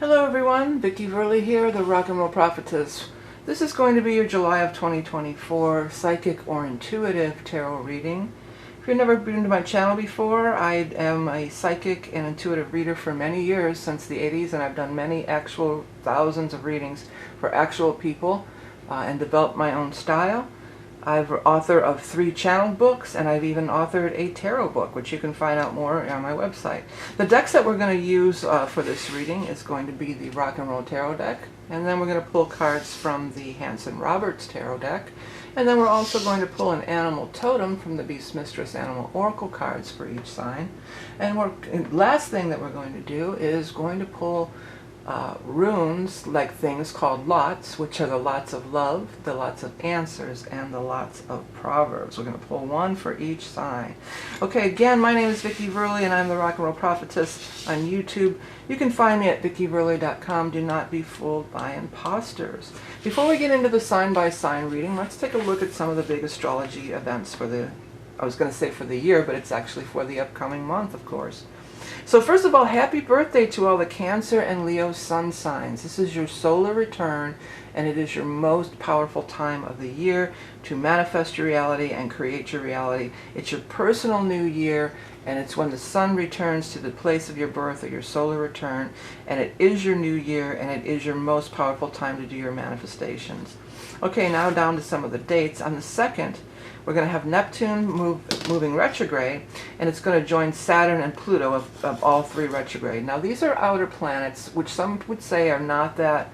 Hello everyone, Vickieverlie here, the Rock and Roll Prophetess. This is going to be your July of 2024 Psychic or Intuitive Tarot reading. If you've never been to my channel before, I am a psychic and intuitive reader for many years, since the 80s, and I've done many actual thousands of readings for actual people and developed my own style. I'm author of 3 channeled books, and I've even authored a tarot book, which you can find out more on my website. The decks that we're going to use for this reading is going to be the Rock and Roll Tarot deck, and then we're going to pull cards from the Hanson Roberts Tarot deck, and then we're also going to pull an animal totem from the Beast Mistress Animal Oracle cards for each sign. And last thing that we're going to do is going to pull runes, like things called lots, which are the lots of love, the lots of answers, and the lots of proverbs. We're going to pull one for each sign. Okay, again, my name is Vickieverlie, and I'm the Rock and Roll Prophetess on YouTube. You can find me at vickieverlie.com. Do not be fooled by imposters. Before we get into the sign-by-sign reading, let's take a look at some of the big astrology events for the, I was going to say for the year, but it's actually for the upcoming month, of course. So first of all, happy birthday to all the Cancer and Leo sun signs. This is your solar return, and it is your most powerful time of the year to manifest your reality and create your reality. It's your personal new year, and it's when the sun returns to the place of your birth or your solar return, and it is your new year, and it is your most powerful time to do your manifestations. Okay, now down to some of the dates. On the 2nd, we're going to have Neptune moving retrograde, and it's going to join Saturn and Pluto of all 3 retrograde. Now these are outer planets, which some would say are not that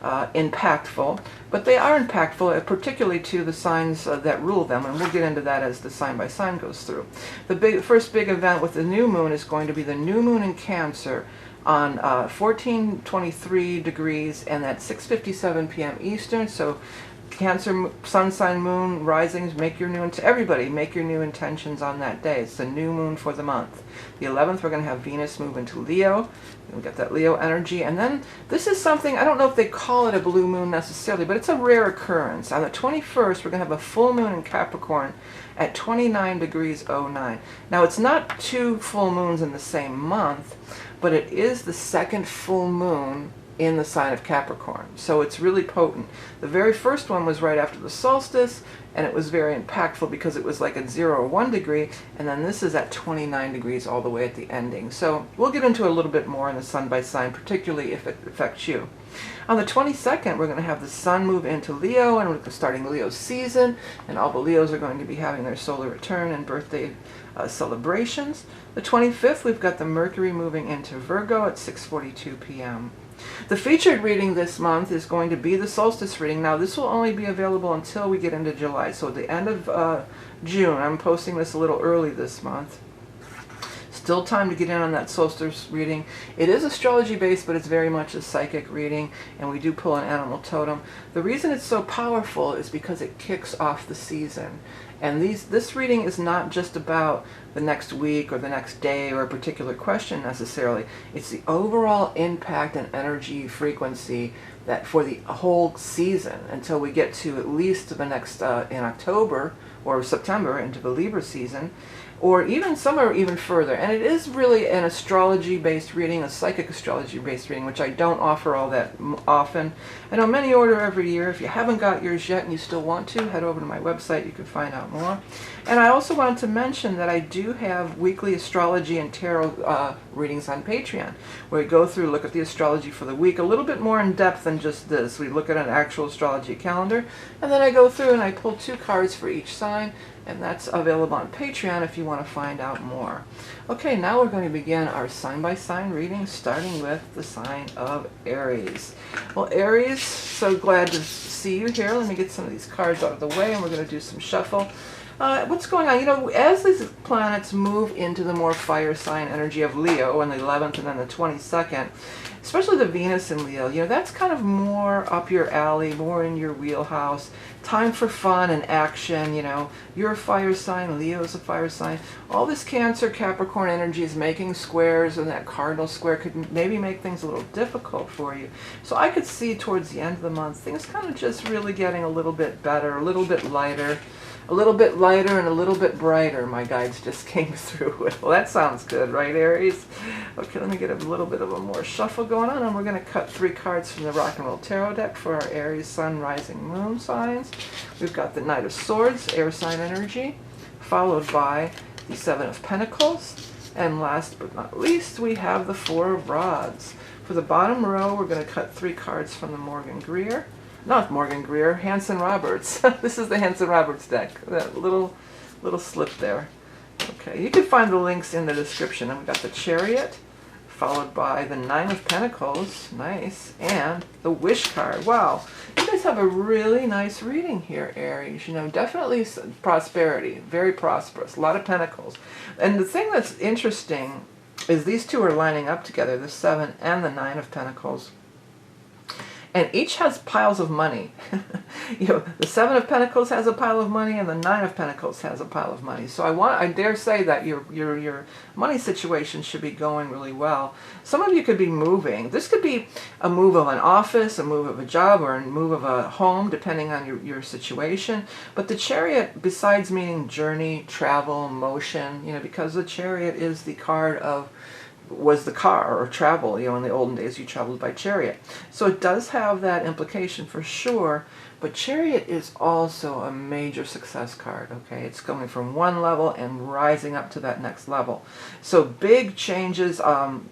impactful, but they are impactful, particularly to the signs that rule them, and we'll get into that as the sign by sign goes through. The first big event with the new moon is going to be the new moon in Cancer on 1423 degrees and at 6:57 p.m. Eastern. So Cancer sun sign moon risings, make your new everybody make your new intentions on that day. It's the new moon for the month. The 11th, we're going to have Venus move into Leo. We'll get that Leo energy, and then this is something, I don't know if they call it a blue moon necessarily, but it's a rare occurrence. On the 21st, we're going to have a full moon in Capricorn at 29 degrees 09. Now it's not 2 full moons in the same month, but it is the 2nd full moon in the sign of Capricorn, so it's really potent. The very first one was right after the solstice, and it was very impactful because it was like at 0 or 1 degree, and then this is at 29 degrees all the way at the ending. So we'll get into a little bit more in the sun by sign, particularly if it affects you. On the 22nd, we're going to have the sun move into Leo, and we're starting Leo season, and all the Leos are going to be having their solar return and birthday celebrations. The 25th, we've got the Mercury moving into Virgo at 6:42 p.m. The featured reading this month is going to be the solstice reading. Now this will only be available until we get into July, so at the end of June. I'm posting this a little early this month. Still time to get in on that solstice reading. It is astrology based, but it's very much a psychic reading, and we do pull an animal totem. The reason it's so powerful is because it kicks off the season. And this reading is not just about the next week or the next day or a particular question necessarily. It's the overall impact and energy frequency that for the whole season until we get to at least the next in October or September into the Libra season, or even some are even further. And it is really an astrology-based reading, a psychic astrology-based reading, which I don't offer all that often. I know many order every year. If you haven't got yours yet and you still want to, head over to my website. You can find out more. And I also wanted to mention that I do have weekly astrology and tarot readings on Patreon, where we go through, look at the astrology for the week, a little bit more in depth than just this. We look at an actual astrology calendar, and then I go through and I pull 2 cards for each sign, and that's available on Patreon if you want to find out more. Okay, now we're going to begin our sign-by-sign reading, starting with the sign of Aries. Well, Aries, so glad to see you here. Let me get some of these cards out of the way, and we're going to do some shuffle. What's going on? You know, as these planets move into the more fire sign energy of Leo on the 11th and then the 22nd, especially the Venus in Leo, you know, that's kind of more up your alley, more in your wheelhouse. Time for fun and action, you know. You're a fire sign, Leo's a fire sign. All this Cancer, Capricorn energy is making squares, and that cardinal square could maybe make things a little difficult for you. So I could see towards the end of the month, things kind of just really getting a little bit better, a little bit lighter. A little bit lighter and a little bit brighter, my guides just came through. Well, that sounds good, right, Aries? Okay, let me get a little bit of a more shuffle going on, and we're going to cut 3 cards from the Rock and Roll Tarot deck for our Aries, Sun, Rising, Moon signs. We've got the Knight of Swords, air sign energy, followed by the 7 of Pentacles, and last but not least, we have the 4 of Rods. For the bottom row, we're going to cut 3 cards from the Hanson Roberts. This is the Hanson Roberts deck. That little slip there. Okay, you can find the links in the description. And we got the Chariot, followed by the 9 of Pentacles, nice, and the Wish card. Wow, you guys have a really nice reading here, Aries. You know, definitely prosperity, very prosperous, a lot of Pentacles. And the thing that's interesting is these two are lining up together, the 7 and the 9 of Pentacles. And each has piles of money. You know, the 7 of Pentacles has a pile of money, and the 9 of Pentacles has a pile of money. So I dare say that your money situation should be going really well. Some of you could be moving. This could be a move of an office, a move of a job, or a move of a home, depending on your situation. But the Chariot, besides meaning journey, travel, motion, you know, because the Chariot is the card of was the car or travel. You know, in the olden days you traveled by chariot, so it does have that implication for sure. But Chariot is also a major success card. Okay, it's going from one level and rising up to that next level. So big changes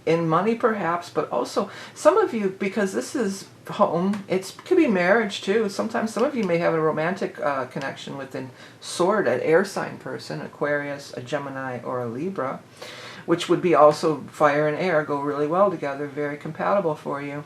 in money perhaps, but also some of you, because this is home, it could be marriage too. Sometimes some of you may have a romantic connection with a sword, an air sign person, Aquarius, a Gemini, or a Libra, which would be also fire and air, go really well together, very compatible for you.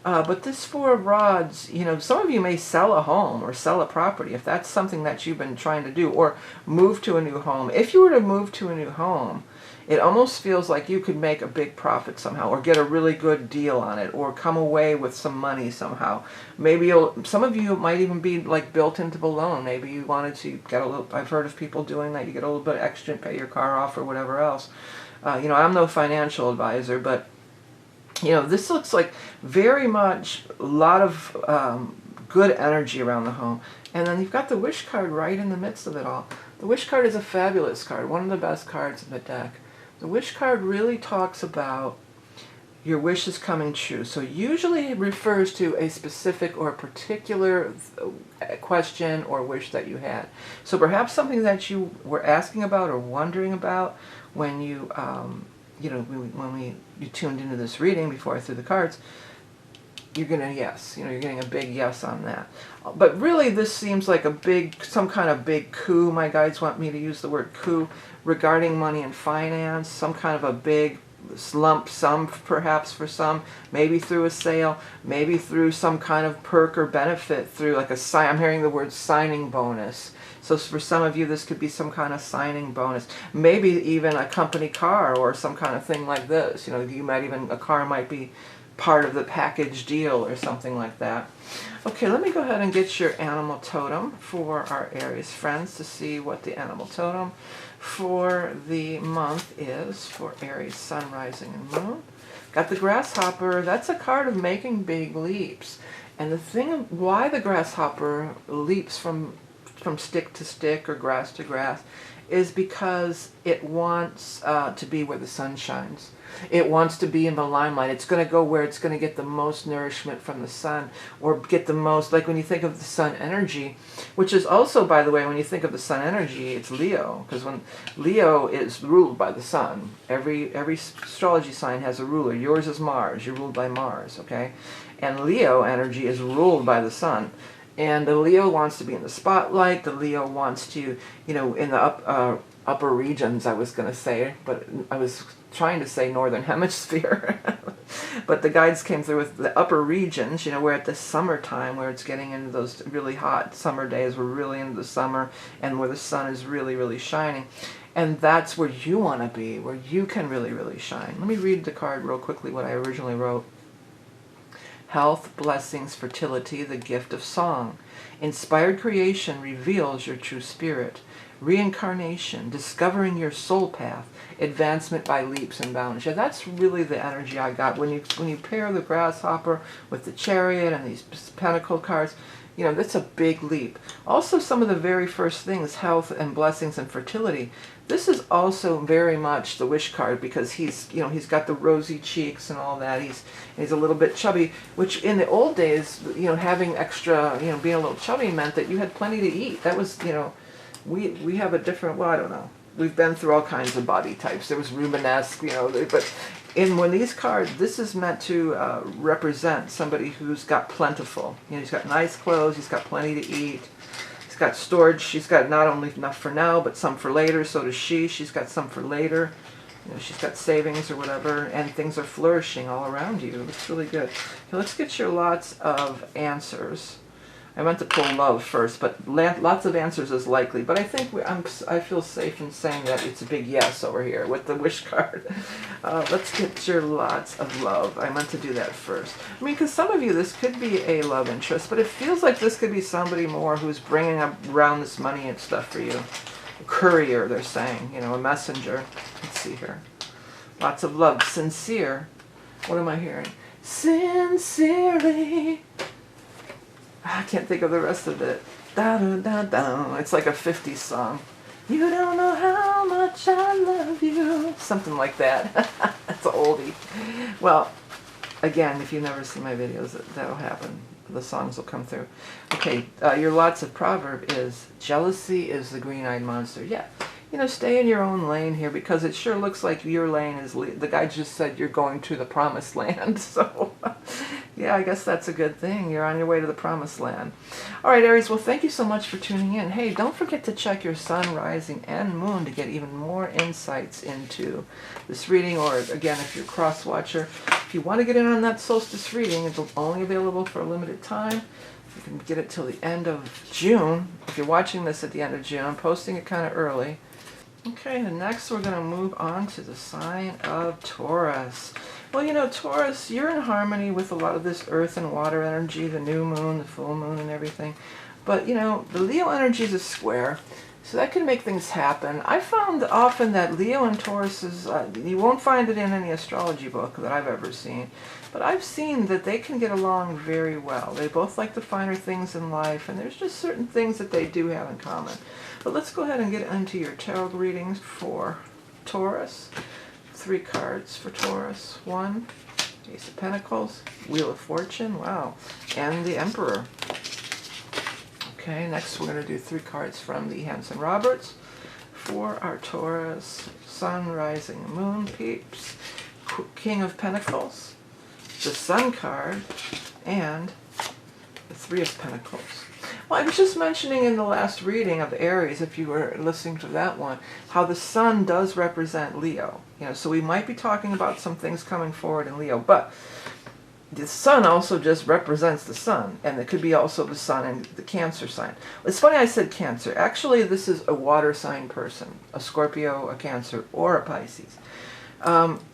But this 4 of Rods, you know, some of you may sell a home or sell a property if that's something that you've been trying to do, or move to a new home. If you were to move to a new home, it almost feels like you could make a big profit somehow, or get a really good deal on it, or come away with some money somehow. Maybe some of you might even be like built into the loan. Maybe you wanted to get a little, I've heard of people doing that. You get a little bit extra and pay your car off or whatever else. You know, I'm no financial advisor, but you know, this looks like very much a lot of good energy around the home. And then you've got the Wish card right in the midst of it all. The Wish card is a fabulous card, one of the best cards in the deck. The Wish card really talks about your wishes coming true. So usually it refers to a specific or particular question or wish that you had. So perhaps something that you were asking about or wondering about when you, you know, you tuned into this reading before I threw the cards. You're gonna yes, you know, you're getting a big yes on that. But really, this seems like a big, some kind of big coup. My guides want me to use the word coup regarding money and finance. Some kind of a big lump sum, perhaps for some, maybe through a sale, maybe through some kind of perk or benefit through like a sign. I'm hearing the word signing bonus. So for some of you, this could be some kind of signing bonus. Maybe even a company car or some kind of thing like this. You know, you might even, a car might be part of the package deal or something like that. Okay, let me go ahead and get your animal totem for our Aries friends to see what the animal totem for the month is for Aries, Sun, Rising, and Moon. Got the grasshopper. That's a card of making big leaps. And the thing of why the grasshopper leaps from stick to stick or grass to grass is because it wants to be where the sun shines. It wants to be in the limelight. It's going to go where it's going to get the most nourishment from the sun, or get the most, like when you think of the sun energy, which is also, by the way, when you think of the sun energy, it's Leo, because when Leo is ruled by the sun, every astrology sign has a ruler. Yours is Mars. You're ruled by Mars, okay? And Leo energy is ruled by the sun. And the Leo wants to be in the spotlight. The Leo wants to, you know, in the upper regions, I was going to say, but I was trying to say northern hemisphere. But the guides came through with the upper regions, you know, we're at the summertime, where it's getting into those really hot summer days. We're really into the summer, and where the sun is really, really shining. And that's where you want to be, where you can really, really shine. Let me read the card real quickly, what I originally wrote. Health, blessings, fertility, the gift of song. Inspired creation reveals your true spirit. Reincarnation, discovering your soul path, advancement by leaps and bounds. Yeah, that's really the energy I got when you pair the grasshopper with the chariot and these pentacle cards. You know, that's a big leap. Also, some of the very first things, health and blessings and fertility. This is also very much the wish card because he's, you know, he's got the rosy cheeks and all that. He's a little bit chubby, which in the old days, you know, having extra, you know, being a little chubby meant that you had plenty to eat. That was, you know, we have a different, well, I don't know. We've been through all kinds of body types. There was Rubenesque, you know, but when these cards, this is meant to represent somebody who's got plentiful. You know, he's got nice clothes, he's got plenty to eat, he's got storage, she's got not only enough for now, but some for later, so does she. She's got some for later. You know, she's got savings or whatever, and things are flourishing all around you. It looks really good. Okay, let's get your lots of answers. I meant to pull love first, but lots of answers is likely. But I think I feel safe in saying that it's a big yes over here with the wish card. Let's get your lots of love. I meant to do that first. I mean, because some of you, this could be a love interest, but it feels like this could be somebody more who's bringing up around this money and stuff for you. A courier, they're saying, you know, a messenger. Let's see here. Lots of love. Sincere. What am I hearing? Sincerely. I can't think of the rest of it. Da, da, da, da. It's like a 50s song. You don't know how much I love you. Something like that. That's an oldie. Well, again, if you've never seen my videos, that'll happen. The songs will come through. Okay, your lots of proverb is, jealousy is the green-eyed monster. Yeah, you know, stay in your own lane here because it sure looks like your lane is, the guy just said you're going to the promised land. So, yeah, I guess that's a good thing. You're on your way to the promised land. All right, Aries, well, thank you so much for tuning in. Hey, don't forget to check your sun, rising, and moon to get even more insights into this reading. Or, again, if you're a cross-watcher, if you want to get in on that solstice reading, it's only available for a limited time. You can get it till the end of June. If you're watching this at the end of June, I'm posting it kind of early. Okay, and next we're going to move on to the sign of Taurus. Well, you know, Taurus, you're in harmony with a lot of this earth and water energy, the new moon, the full moon, and everything. But, you know, the Leo energy is a square, so that can make things happen. I found often that Leo and Taurus is, you won't find it in any astrology book that I've ever seen, but I've seen that they can get along very well. They both like the finer things in life, and there's just certain things that they do have in common. But let's go ahead and get into your tarot readings for Taurus. 3 cards for Taurus. 1, Ace of Pentacles, Wheel of Fortune, wow, and the Emperor. Okay, next we're going to do 3 cards from the Hanson Roberts for our Taurus Sun, Rising, Moon peeps. King of Pentacles, the Sun card, and the 3 of Pentacles. Well, I was just mentioning in the last reading of Aries, if you were listening to that one, how the Sun does represent Leo. You know, so we might be talking about some things coming forward in Leo, but the Sun also just represents the Sun, and it could be also the Sun and the Cancer sign. It's funny I said Cancer. Actually, this is a water sign person, a Scorpio, a Cancer, or a Pisces.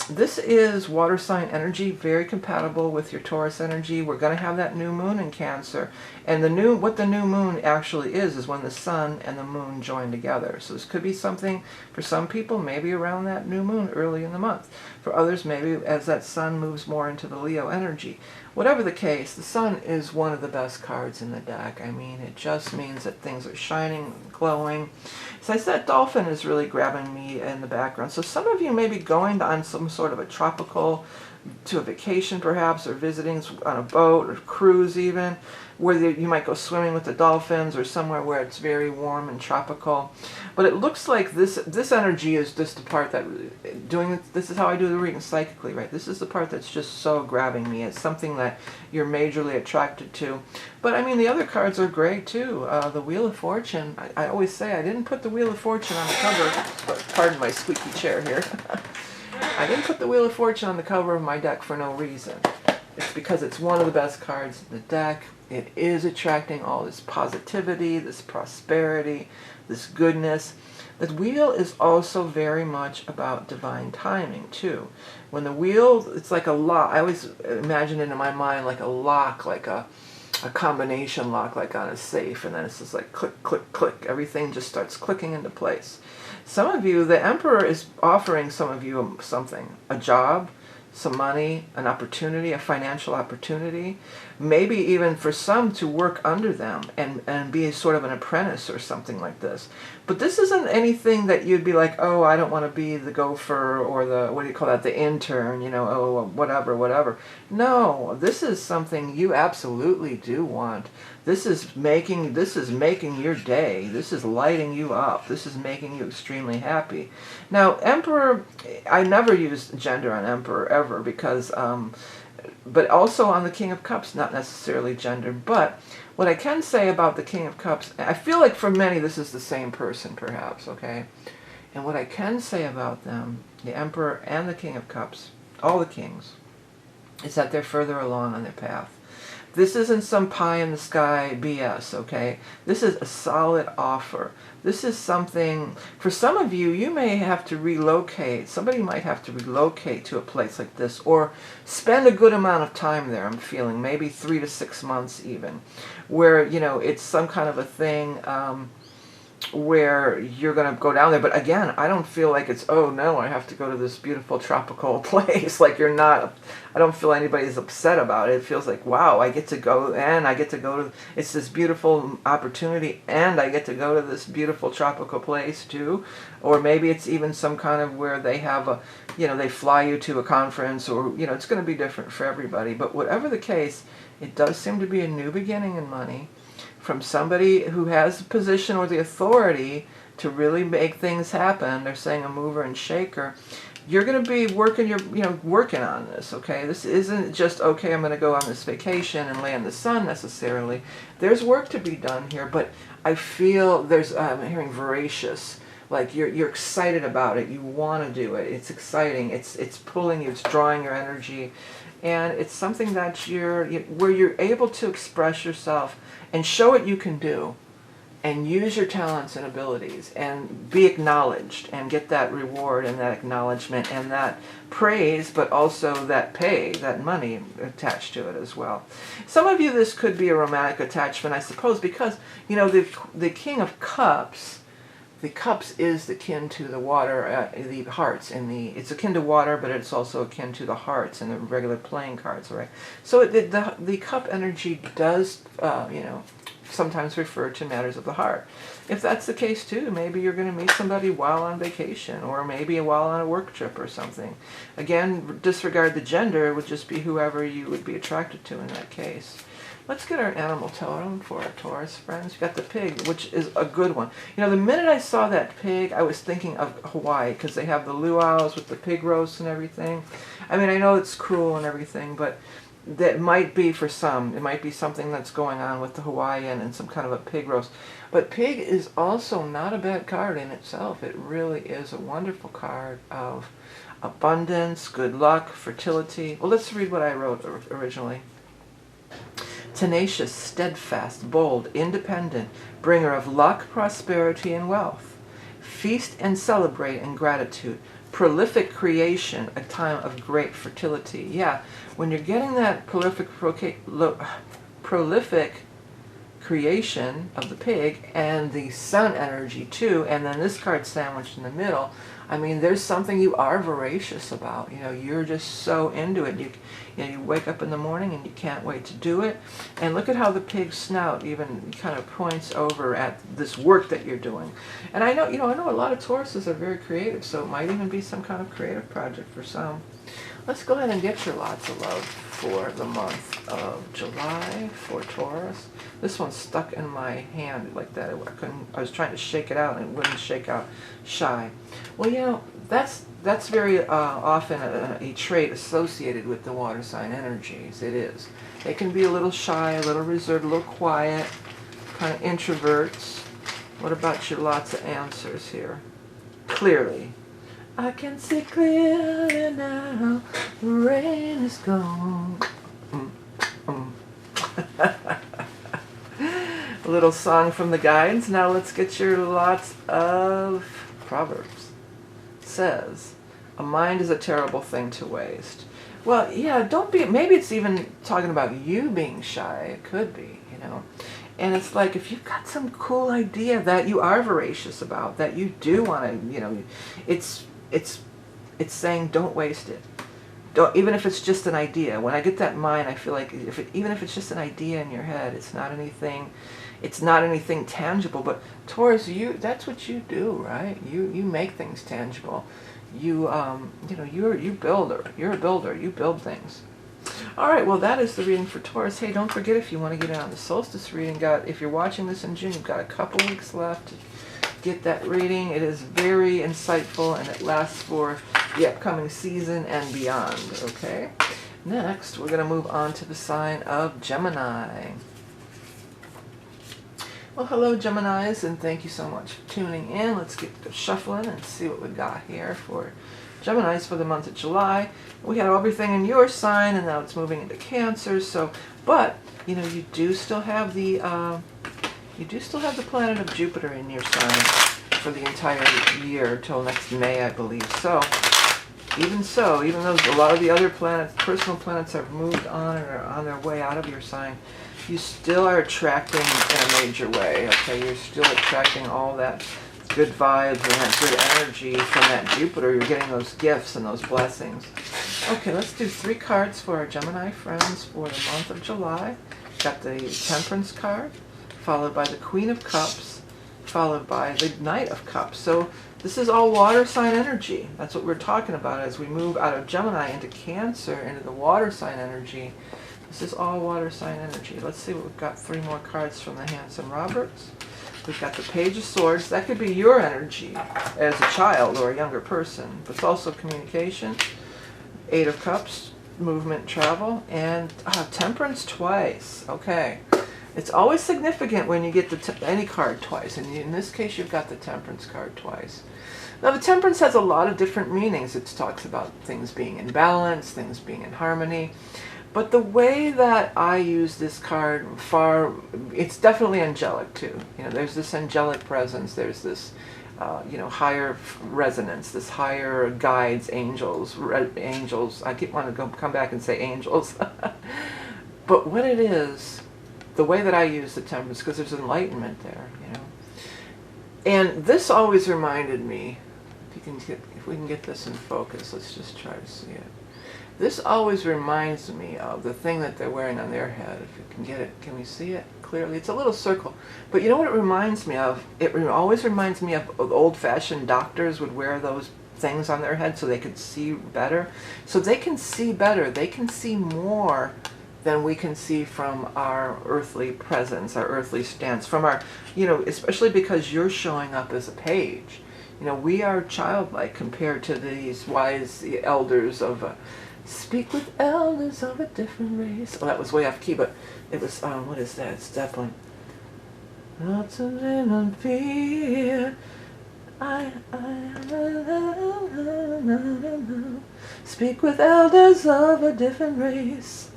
This is water sign energy, very compatible with your Taurus energy. We're going to have that new moon in Cancer. And what the new moon actually is when the sun and the moon join together. So this could be something for some people, maybe around that new moon early in the month. For others, maybe as that sun moves more into the Leo energy. Whatever the case, the sun is one of the best cards in the deck. I mean, it just means that things are shining, glowing. So I said dolphin is really grabbing me in the background. So some of you may be going on some sort of a tropical, to a vacation perhaps, or visiting on a boat or cruise even, where you might go swimming with the dolphins or somewhere where it's very warm and tropical. But it looks like this energy is just the part that, this is how I do the reading psychically, right? This is the part that's just so grabbing me. It's something that you're majorly attracted to. But I mean, the other cards are great too. The Wheel of Fortune, I always say I didn't put the Wheel of Fortune on the cover, but pardon my squeaky chair here. I didn't put the Wheel of Fortune on the cover of my deck for no reason. It's because it's one of the best cards in the deck. It is attracting all this positivity, this prosperity, this goodness. The wheel is also very much about divine timing too. When the wheel, it's like a lock. I always imagine it in my mind like a lock, like a combination lock, like on a safe, and then it's just like click, click, click. Everything just starts clicking into place. Some of you, the Emperor is offering some of you something, a job, some money, an opportunity, a financial opportunity, maybe even for some to work under them and be sort of an apprentice or something like this. But this isn't anything that you'd be like, oh, I don't want to be the gopher or the, what do you call that, the intern, you know, oh, whatever. No, this is something you absolutely do want. This is making your day. This is lighting you up. This is making you extremely happy. Now, Emperor, I never use gender on Emperor ever because, but also on the King of Cups, not necessarily gender. But what I can say about the King of Cups, I feel like for many this is the same person perhaps, okay? And what I can say about them, the Emperor and the King of Cups, all the kings, is that they're further along on their path. This isn't some pie in the sky BS, okay? This is a solid offer. This is something, for some of you, you may have to relocate. Somebody might have to relocate to a place like this or spend a good amount of time there, I'm feeling, maybe 3 to 6 months even, where, you know, it's some kind of a thing where you're going to go down there. But again, I don't feel like it's, oh no, I have to go to this beautiful tropical place. Like you're not, I don't feel anybody's upset about it. It feels like, wow, I get to go and I get to go to, it's this beautiful opportunity and I get to go to this beautiful tropical place too. Or maybe it's even some kind of where they have a, you know, they fly you to a conference or, you know, it's going to be different for everybody. But whatever the case, it does seem to be a new beginning in money from somebody who has the position or the authority to really make things happen. They're saying a mover and shaker. You're going to be working working on this, okay? This isn't just, okay, I'm going to go on this vacation and lay in the sun necessarily. There's work to be done here, but I feel there's, I'm hearing voracious. Like you're excited about it. You want to do it. It's exciting. It's pulling you. It's drawing your energy. And it's something that where you're able to express yourself and show what you can do and use your talents and abilities and be acknowledged and get that reward and that acknowledgement and that praise, but also that pay, that money attached to it as well. Some of you, this could be a romantic attachment, I suppose, because, you know, the King of Cups, the cups is akin to the water, the hearts, and it's akin to water, but it's also akin to the hearts and the regular playing cards, right? So the cup energy does, you know, sometimes refer to matters of the heart. If that's the case too, maybe you're going to meet somebody while on vacation, or maybe while on a work trip or something. Again, disregard the gender. It would just be whoever you would be attracted to in that case. Let's get our animal totem for our Taurus friends. You've got the pig, which is a good one. You know, the minute I saw that pig, I was thinking of Hawaii, because they have the luau's with the pig roast and everything. I mean, I know it's cruel and everything, but that might be for some. It might be something that's going on with the Hawaiian and some kind of a pig roast. But pig is also not a bad card in itself. It really is a wonderful card of abundance, good luck, fertility. Well, let's read what I wrote originally. Tenacious, steadfast, bold, independent, bringer of luck, prosperity, and wealth. Feast and celebrate in gratitude. Prolific creation, a time of great fertility. Yeah, when you're getting that prolific creation of the pig and the sun energy too, and then this card sandwiched in the middle, I mean, there's something you are voracious about. You know, you're just so into it. You wake up in the morning and you can't wait to do it. And look at how the pig's snout even kind of points over at this work that you're doing. And I know, I know a lot of Tauruses are very creative, so it might even be some kind of creative project for some. Let's go ahead and get your lots of love for the month of July for Taurus. This one's stuck in my hand like that. I was trying to shake it out and it wouldn't shake out. Shy. Well, that's very often a trait associated with the water sign energies. It is. They can be a little shy, a little reserved, a little quiet, kind of introverts. What about your lots of answers here? Clearly. I can see clearly now, the rain is gone. A little song from the guides. Now let's get your lots of Proverbs. It says, a mind is a terrible thing to waste. Well, yeah, don't be, maybe it's even talking about you being shy. It could be, And it's like, if you've got some cool idea that you are voracious about, that you do want to, it's saying don't waste it. even if it's just an idea. When I get that mind, I feel like even if it's just an idea in your head, it's not anything tangible. But Taurus, that's what you do, right? You make things tangible. You're a builder. You're a builder. You build things. All right, well, that is the reading for Taurus. Hey, don't forget, if you want to get in on the solstice reading, if you're watching this in June, you've got a couple weeks left to get that reading. It is very insightful, and it lasts for the upcoming season and beyond, okay? Next, we're going to move on to the sign of Gemini. Well, hello, Geminis, and thank you so much for tuning in. Let's get to shuffling and see what we got here for Geminis for the month of July. We had everything in your sign, and now it's moving into Cancer. So, but you do still have the planet of Jupiter in your sign for the entire year till next May, I believe. So, even though a lot of the other planets, personal planets, have moved on and are on their way out of your sign, you still are attracting in a major way. Okay, you're still attracting all that good vibes and that good energy from that Jupiter. You're getting those gifts and those blessings. Okay, let's do 3 cards for our Gemini friends for the month of July. Got the Temperance card, followed by the Queen of Cups, followed by the Knight of Cups. So this is all water sign energy. That's what we're talking about as we move out of Gemini into Cancer, into the water sign energy. This is all water sign energy. Let's see what we've got. 3 more cards from the Hanson Roberts. We've got the Page of Swords. That could be your energy as a child or a younger person, but it's also communication. 8 of Cups, movement, travel, and Temperance twice. Okay. It's always significant when you get any card twice, and in this case you've got the Temperance card twice. Now the Temperance has a lot of different meanings. It talks about things being in balance, things being in harmony. But the way that I use this card, it's definitely angelic too. There's this angelic presence. There's this, higher resonance, this higher guides, angels. I keep wanting to come back and say angels. But what it is, the way that I use the Temperance, because there's enlightenment there, And this always reminded me, if we can get this in focus, let's just try to see it. This always reminds me of the thing that they're wearing on their head. If you can get it, can we see it clearly? It's a little circle. But you know what it reminds me of? It always reminds me of old-fashioned doctors would wear those things on their head so they could see better. So they can see better. They can see more than we can see from our earthly presence, our earthly stance, from our, especially because you're showing up as a page. We are childlike compared to these wise elders of speak with elders of a different race. Oh, that was way off key, but it was, what is that? It's definitely not to live on fear. Speak with elders of a different race.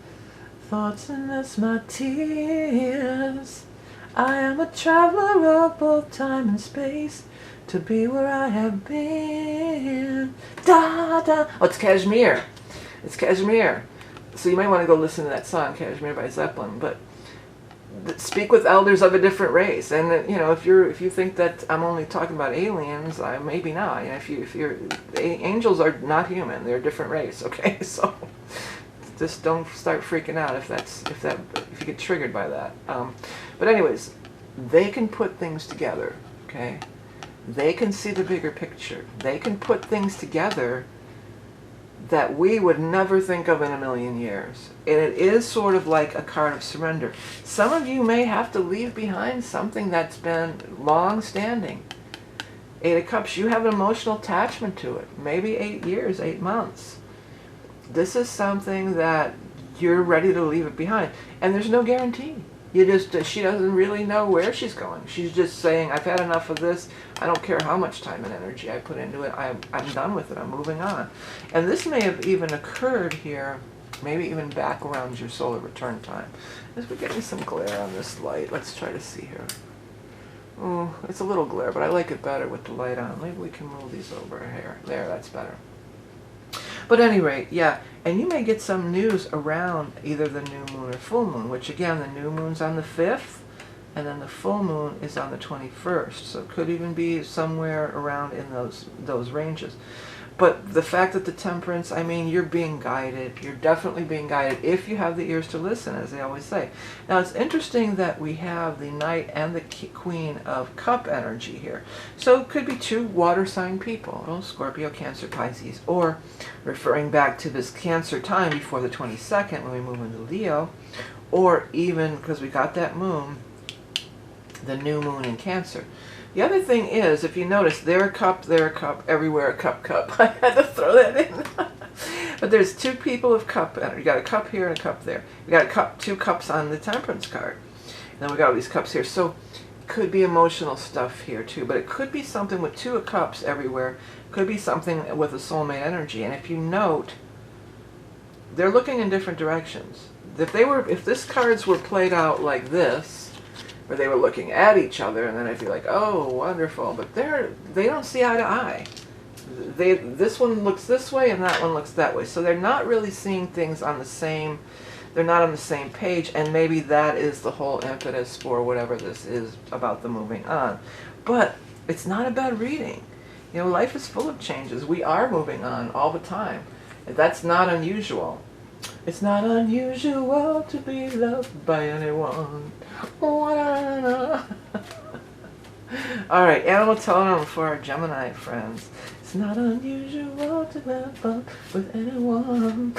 Thoughts and that's my tears. I am a traveler of both time and space, to be where I have been. Da da. Oh, it's Kashmir. It's Kashmir. So you may want to go listen to that song, Kashmir by Zeppelin. But speak with elders of a different race. And if you think that I'm only talking about aliens, maybe not. Angels are not human. They're a different race. Okay, so just don't start freaking out if you get triggered by that. But anyways, they can put things together. Okay, they can see the bigger picture. They can put things together that we would never think of in a million years. And it is sort of like a card of surrender. Some of you may have to leave behind something that's been long-standing. 8 of Cups, you have an emotional attachment to it. Maybe 8 years, 8 months. This is something that you're ready to leave it behind. And there's no guarantee. She doesn't really know where she's going. She's just saying, I've had enough of this. I don't care how much time and energy I put into it. I'm done with it. I'm moving on. And this may have even occurred here, maybe even back around your solar return time. As we're getting some glare on this light, let's try to see here. Oh, it's a little glare, but I like it better with the light on. Maybe we can move these over here. There, that's better. But at any rate, yeah, and you may get some news around either the new moon or full moon, which again, the new moon's on the 5th, and then the full moon is on the 21st. So it could even be somewhere around in those ranges. But the fact that the Temperance, I mean, you're being guided. You're definitely being guided if you have the ears to listen, as they always say. Now, it's interesting that we have the Knight and the Queen of Cup energy here. So it could be two water sign people, Scorpio, Cancer, Pisces, or referring back to this Cancer time before the 22nd when we move into Leo, or even, because we got that moon, the new moon in Cancer. The other thing is, if you notice, they're a cup, everywhere a cup. I had to throw that in. But there's two people of cup. You got a cup here and a cup there. You got a cup, two cups on the Temperance card. And then we got all these cups here. So it could be emotional stuff here too. But it could be something with two of cups everywhere. Could be something with a soulmate energy. And if you note, they're looking in different directions. If this cards were played out like this, where they were looking at each other, and then I'd be like, oh, wonderful. But they don't see eye to eye. This one looks this way, and that one looks that way. So they're not really seeing things on the same, they're not on the same page, and maybe that is the whole impetus for whatever this is about the moving on. But it's not a bad reading. You know, life is full of changes. We are moving on all the time. That's not unusual. It's not unusual to be loved by anyone. Alright, animal totem for our Gemini friends. It's not unusual to have fun with anyone.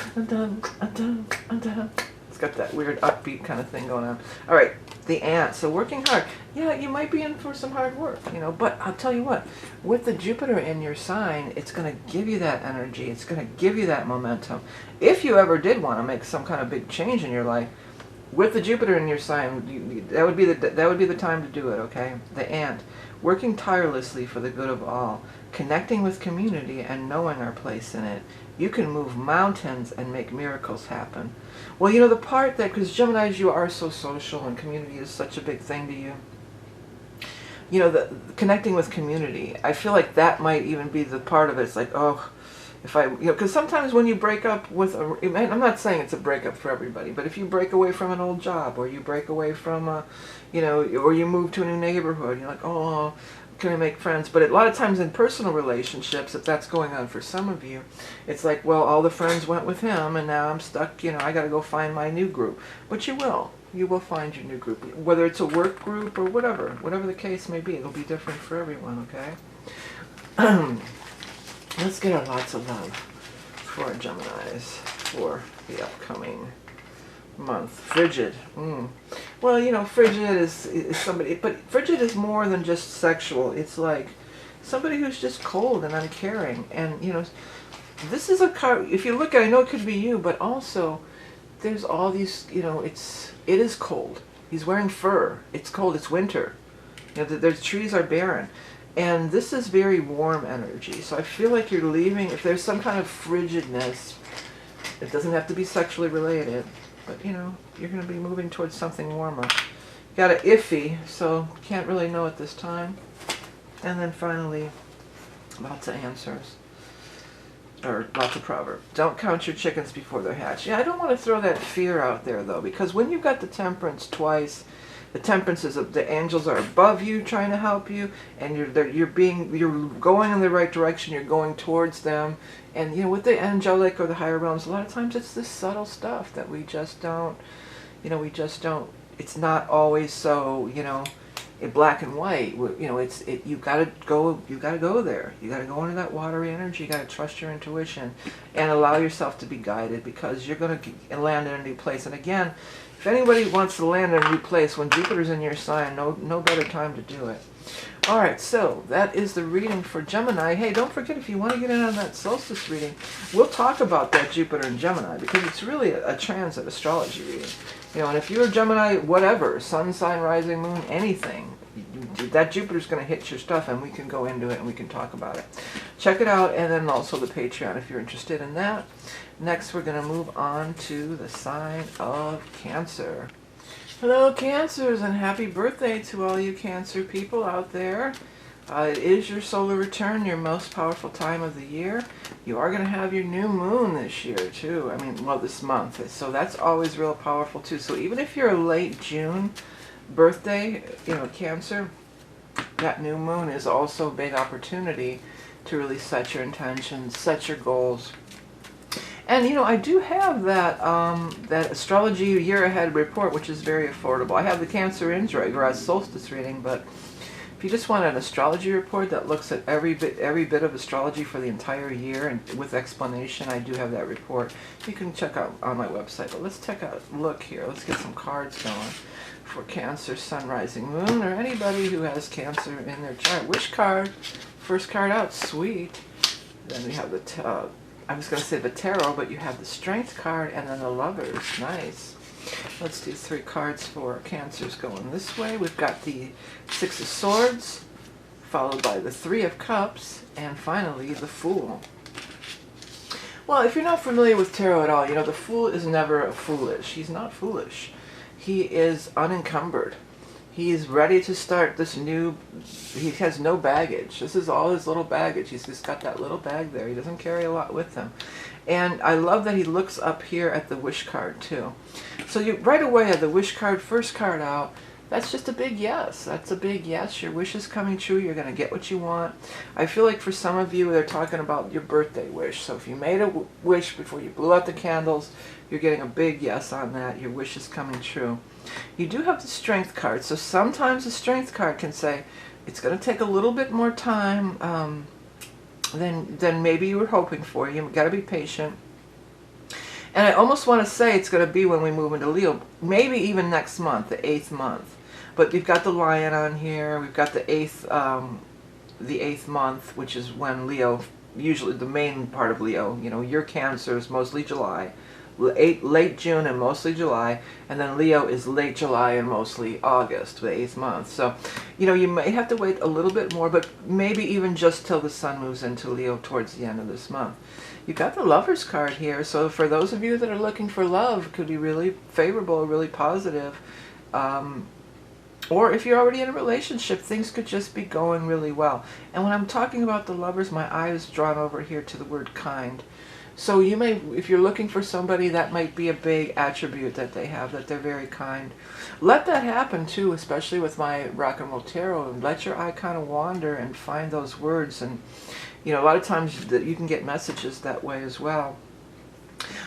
It's got that weird upbeat kind of thing going on. Alright, the ant. So working hard. Yeah, you might be in for some hard work, you know, but I'll tell you what, with the Jupiter in your sign, it's going to give you that energy. It's going to give you that momentum. If you ever did want to make some kind of big change in your life, with the Jupiter in your sign, that would be the time to do it, okay? The ant, working tirelessly for the good of all, connecting with community and knowing our place in it. You can move mountains and make miracles happen. Well, you know, the part that, because Geminis, you are so social and community is such a big thing to you. You know, the connecting with community, I feel like that might even be the part of it. It's like, oh, if I, you know, because sometimes when you break up with I'm not saying it's a breakup for everybody, but if you break away from an old job, or you break away from a, you know, or you move to a new neighborhood, you're like, oh, can I make friends? But a lot of times in personal relationships, if that's going on for some of you, it's like, well, all the friends went with him, and now I'm stuck, you know, I got to go find my new group. But you will find your new group, whether it's a work group or whatever the case may be. It'll be different for everyone, okay? Let's get our lots of love for our Geminis for the upcoming month. Frigid. Well, you know, frigid is somebody, but frigid is more than just sexual. It's like somebody who's just cold and uncaring. And, you know, this is a card, if you look at it, I know it could be you, but also there's all these, you know, it is cold. He's wearing fur. It's cold. It's winter. You know, the trees are barren. And this is very warm energy. So I feel like you're leaving, if there's some kind of frigidness, it doesn't have to be sexually related, but, you know, you're going to be moving towards something warmer. Got an iffy, so can't really know at this time. And then finally, lots of answers. Or lots of proverbs. Don't count your chickens before they're hatched. Yeah, I don't want to throw that fear out there, though, because when you've got the Temperance twice, the Temperance is the angels are above you trying to help you, and you're going in the right direction, you're going towards them. And, you know, with the angelic or the higher realms, a lot of times it's this subtle stuff that we just don't, you know, it's not always so, you know, in black and white. You know, you gotta go there. You gotta go into that watery energy. You gotta trust your intuition and allow yourself to be guided, because you're gonna land in a new place. And again, if anybody wants to land in a new place, when Jupiter's in your sign, no better time to do it. Alright, so that is the reading for Gemini. Hey, don't forget, if you want to get in on that solstice reading, we'll talk about that Jupiter in Gemini, because it's really a transit astrology reading. You know, and if you're a Gemini, whatever, sun, sign, rising, moon, anything, that Jupiter's going to hit your stuff, and we can go into it and we can talk about it. Check it out, and then also the Patreon if you're interested in that. Next, we're going to move on to the sign of Cancer. Hello, Cancers, and happy birthday to all you Cancer people out there. It is your solar return, your most powerful time of the year. You are going to have your new moon this year, too. I mean, well, this month. So that's always real powerful, too. So even if you're a late June birthday, you know, Cancer, that new moon is also a big opportunity to really set your intentions, set your goals. And you know, I do have that that astrology year ahead report, which is very affordable. I have the Cancer Ingress solstice reading, but if you just want an astrology report that looks at every bit of astrology for the entire year and with explanation, I do have that report. You can check out on my website. But let's take a look here. Let's get some cards going for Cancer, Sun, Rising, Moon, or anybody who has Cancer in their chart. Wish card, first card out, sweet. Then we have the I was going to say the Tarot, but you have the Strength card and then the Lovers. Nice. Let's do 3 cards for Cancers going this way. We've got the 6 of Swords, followed by the 3 of Cups, and finally the Fool. Well, if you're not familiar with Tarot at all, you know, the Fool is never foolish. He's not foolish. He is unencumbered. He's ready to start this new, he has no baggage. This is all his little baggage. He's just got that little bag there. He doesn't carry a lot with him. And I love that he looks up here at the Wish card too. So you right away have the Wish card, first card out. That's just a big yes. That's a big yes. Your wish is coming true. You're going to get what you want. I feel like for some of you, they're talking about your birthday wish. So if you made a wish before you blew out the candles, you're getting a big yes on that. Your wish is coming true. You do have the Strength card. So sometimes the Strength card can say, it's going to take a little bit more time than maybe you were hoping for. You've got to be patient. And I almost want to say it's going to be when we move into Leo, maybe even next month, the 8th month. But we've got the Lion on here. We've got the 8th month, which is when Leo, usually the main part of Leo, you know, your Cancer is mostly July, late June and mostly July, and then Leo is late July and mostly August, the 8th month. So, you know, you may have to wait a little bit more, but maybe even just till the Sun moves into Leo towards the end of this month. You got the Lovers card here, so for those of you that are looking for love, it could be really favorable, really positive. Or if you're already in a relationship, things could just be going really well. And when I'm talking about the Lovers, my eye is drawn over here to the word kind. So you may, if you're looking for somebody, that might be a big attribute that they have, that they're very kind. Let that happen too, especially with my Rock and Roll Tarot, and let your eye kind of wander and find those words. And you know, a lot of times that you can get messages that way as well.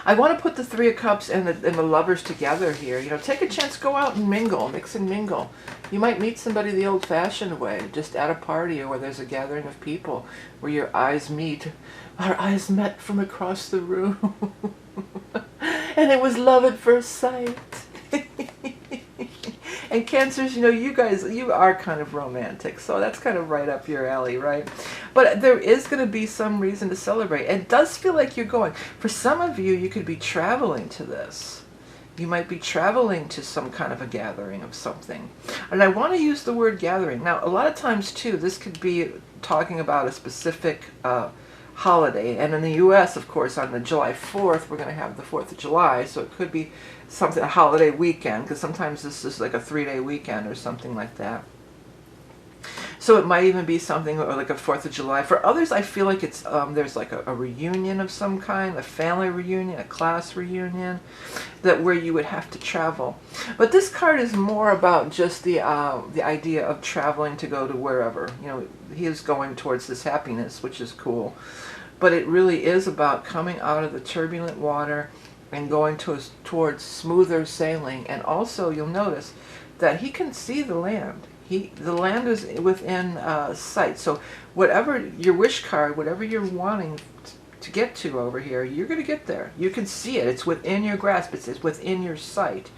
I want to put the 3 of Cups and the Lovers together here. You know, take a chance, go out and mingle, mix and mingle. You might meet somebody the old-fashioned way, just at a party or where there's a gathering of people, where your eyes meet. Our eyes met from across the room. And it was love at first sight. And Cancers, you know, you guys, you are kind of romantic, so that's kind of right up your alley, right? But there is going to be some reason to celebrate. It does feel like you're going. For some of you, you could be traveling to this. You might be traveling to some kind of a gathering of something. And I want to use the word gathering. Now, a lot of times, too, this could be talking about a specific holiday. And in the U.S., of course, on the July 4th, we're going to have the 4th of July, so it could be something, a holiday weekend, because sometimes this is like a 3-day weekend or something like that. So it might even be something like a 4th of July. For others, I feel like it's there's like a reunion of some kind, a family reunion, a class reunion, that where you would have to travel. But this card is more about just the idea of traveling to go to wherever. You know, he is going towards this happiness, which is cool. But it really is about coming out of the turbulent water and going towards smoother sailing. And also, you'll notice that he can see the land. The land is within sight. So whatever your wish card, whatever you're wanting to get to over here, you're going to get there. You can see it. It's within your grasp. It's within your sight.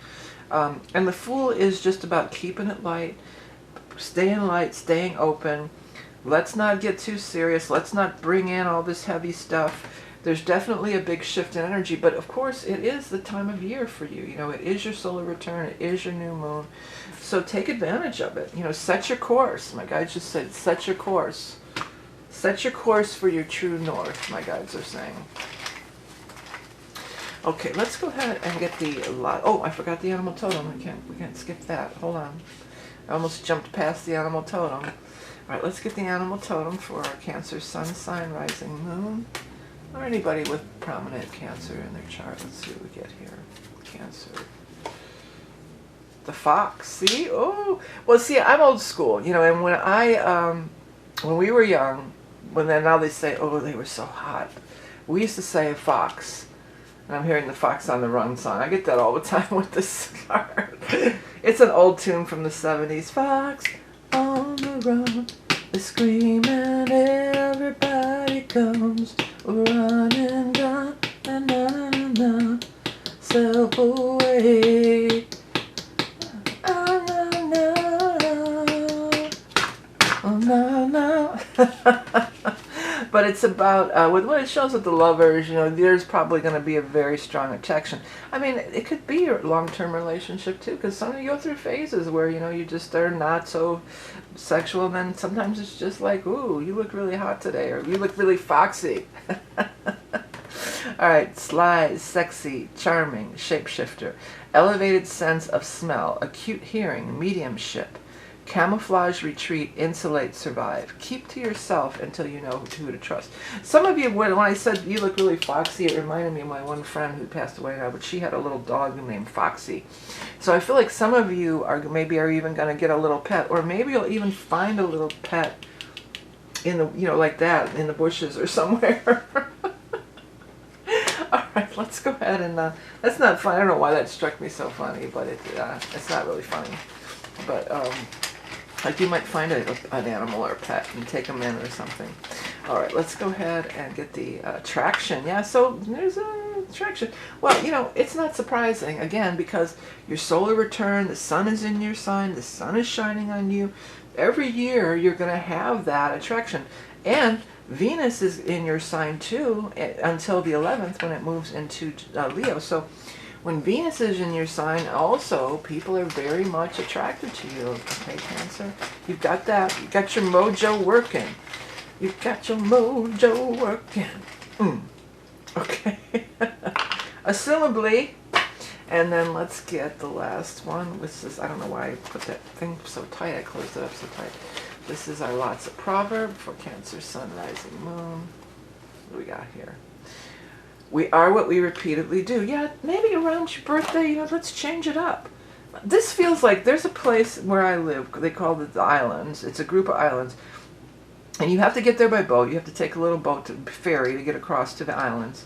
And the Fool is just about keeping it light, staying open. Let's not get too serious. Let's not bring in all this heavy stuff. There's definitely a big shift in energy, but of course it is the time of year for you. You know, it is your solar return. It is your new moon. So take advantage of it. You know, set your course. My guides just said, set your course. Set your course for your true north, my guides are saying. Okay, let's go ahead and get the lot. Oh, I forgot the animal totem. We can't skip that. Hold on. I almost jumped past the animal totem. All right, let's get the animal totem for our Cancer, Sun, Sign, Rising, Moon. Or anybody with prominent Cancer in their chart. Let's see what we get here. Cancer. The fox. See? Oh, well, see, I'm old school, you know. And when we were young, when then now they say, oh, they were so hot. We used to say a fox. And I'm hearing the Fox on the Run song. I get that all the time with this card. It's an old tune from the 70s. Fox on the run, they're screaming, everybody comes running down, na na na na, self away. Oh no, oh no, no. But it's about, with what it shows with the lovers, you know, there's probably going to be a very strong attraction. I mean, it could be your long-term relationship too, because some of you go through phases where, you know, you just are not so sexual, and then sometimes it's just like, ooh, you look really hot today, or you look really foxy. All right, sly, sexy, charming, shapeshifter, elevated sense of smell, acute hearing, mediumship, camouflage, retreat, insulate, survive. Keep to yourself until you know who to trust. Some of you, when I said you look really foxy, it reminded me of my one friend who passed away now, but she had a little dog named Foxy. So I feel like some of you are even going to get a little pet, or maybe you'll even find a little pet in the, you know, like that, in the bushes or somewhere. All right, let's go ahead and, that's not fun. I don't know why that struck me so funny, but it's not really funny. But, like you might find an animal or a pet and take them in or something. All right, let's go ahead and get the traction. Yeah, so there's a traction. Well, you know, it's not surprising, again, because your solar return, the sun is in your sign, the sun is shining on you. Every year you're going to have that attraction. And Venus is in your sign too until the 11th when it moves into Leo. So when Venus is in your sign, also, people are very much attracted to you. Okay, Cancer? You've got that. You've got your mojo working. You've got your mojo working. Okay. Assumably. And then let's get the last one. This is, I don't know why I put that thing so tight. I closed it up so tight. This is our lots of proverb for Cancer, Sun, Rising, Moon. What do we got here? We are what we repeatedly do. Yeah, maybe around your birthday, you know, let's change it up. This feels like there's a place where I live. They call it the islands. It's a group of islands. And you have to get there by boat. You have to take a little boat, ferry, to get across to the islands.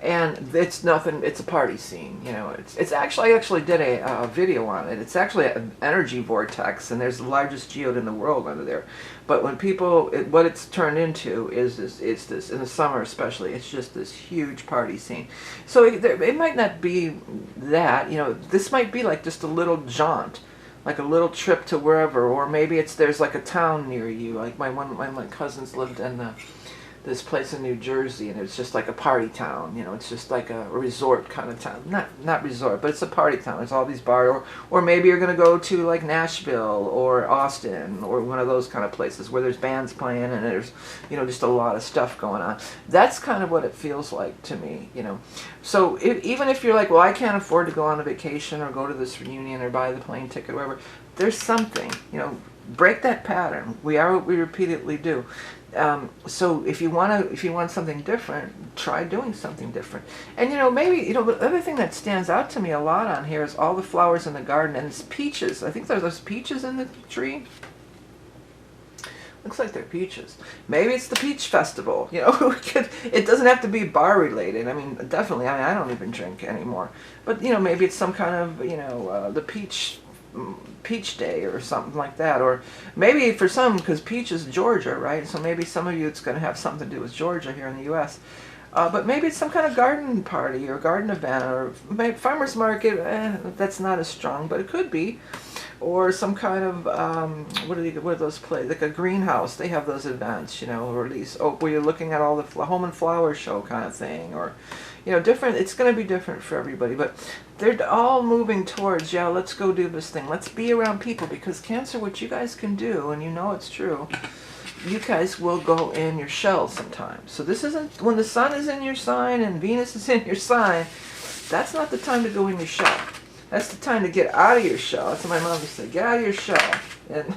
And it's nothing, it's a party scene, you know. It's actually, I actually did a video on it. It's actually an energy vortex, and there's the largest geode in the world under there. But when people, what it's turned into is this, it's this, in the summer especially, it's just this huge party scene. So it might not be that, you know, this might be like just a little jaunt, like a little trip to wherever, or maybe there's like a town near you. Like one of my cousins lived in this place in New Jersey, and it's just like a party town, you know. It's just like a resort kind of town. Not resort, but it's a party town. There's all these bars, or maybe you're going to go to like Nashville or Austin or one of those kind of places where there's bands playing and there's, you know, just a lot of stuff going on. That's kind of what it feels like to me, you know. So even if you're like, well, I can't afford to go on a vacation or go to this reunion or buy the plane ticket or whatever, there's something, you know. Break that pattern. We are what we repeatedly do. So if you want something different, try doing something different. And you know, maybe, you know, the other thing that stands out to me a lot on here is all the flowers in the garden, and it's peaches. I think there's those peaches in the tree. Looks like they're peaches. Maybe it's the peach festival. You know, it doesn't have to be bar related. I mean, definitely. I don't even drink anymore. But you know, maybe it's some kind of, you know, the peach day or something like that. Or maybe for some, because peach is Georgia, right? So maybe some of you, it's going to have something to do with Georgia here in the U.S. But maybe it's some kind of garden party or garden event, or maybe farmer's market. That's not as strong, but it could be. Or some kind of what are those places? Like a greenhouse. They have those events, you know, or these where you're looking at all the home and flower show kind of thing, or you know, different. It's going to be different for everybody, but they're all moving towards, yeah, let's go do this thing. Let's be around people, because Cancer, what you guys can do, and you know it's true, you guys will go in your shell sometimes. So this isn't, when the sun is in your sign and Venus is in your sign, that's not the time to go in your shell. That's the time to get out of your shell. That's what my mom would say, get out of your shell. And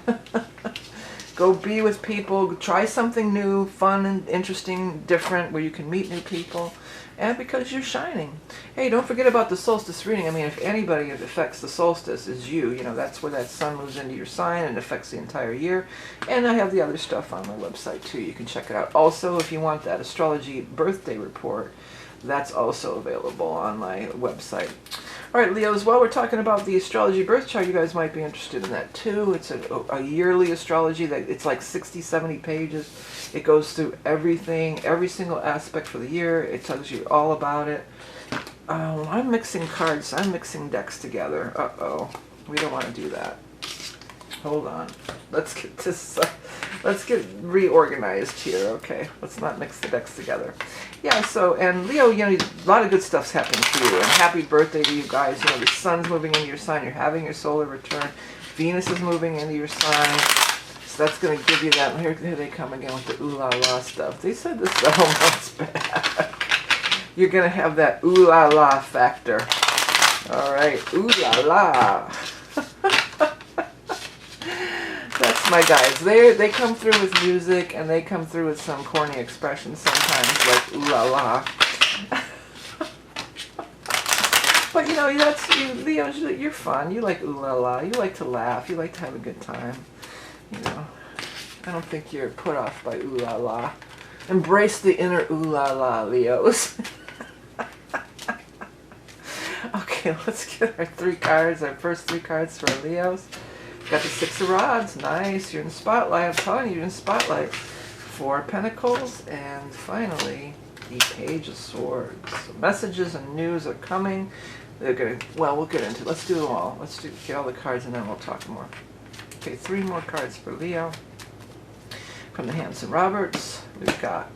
Go be with people. Try something new, fun and interesting, different, where you can meet new people. And because you're shining. Hey, don't forget about the solstice reading. I mean, if anybody it affects the solstice is you. You know, that's where that sun moves into your sign and affects the entire year. And I have the other stuff on my website too. You can check it out. Also, if you want that astrology birthday report, that's also available on my website. All right, Leos, while we're talking about the astrology birth chart, you guys might be interested in that too. It's a yearly astrology that it's like 60, 70 pages. It goes through everything, every single aspect for the year. It tells you all about it. I'm mixing cards. I'm mixing decks together. Uh-oh. We don't want to do that. Hold on. Let's get this... let's get reorganized here. Okay, let's not mix the decks together. Yeah, so, and Leo, you know, a lot of good stuff's happening for you. And happy birthday to you guys. You know, the sun's moving into your sign. You're having your solar return. Venus is moving into your sign. So that's going to give you that. Here they come again with the ooh la la stuff. They said this several months back. You're going to have that ooh la la factor. All right, ooh la la. That's my guys. They come through with music, and they come through with some corny expressions sometimes, like ooh la la. But you know, that's you, Leo. You're fun. You like ooh la la. You like to laugh. You like to have a good time. You know, I don't think you're put off by ooh la la. Embrace the inner ooh la la, Leos. Okay, let's get our 3 cards. Our first 3 cards for Leos. Got the 6 of Rods. Nice. You're in the spotlight. I'm telling you, you're in the spotlight. 4 of Pentacles. And finally, the Page of Swords. So messages and news are coming. They're going to, well, we'll get into it. Let's do them all. Get all the cards and then we'll talk more. Okay, 3 more cards for Leo. From the Hanson Roberts, we've got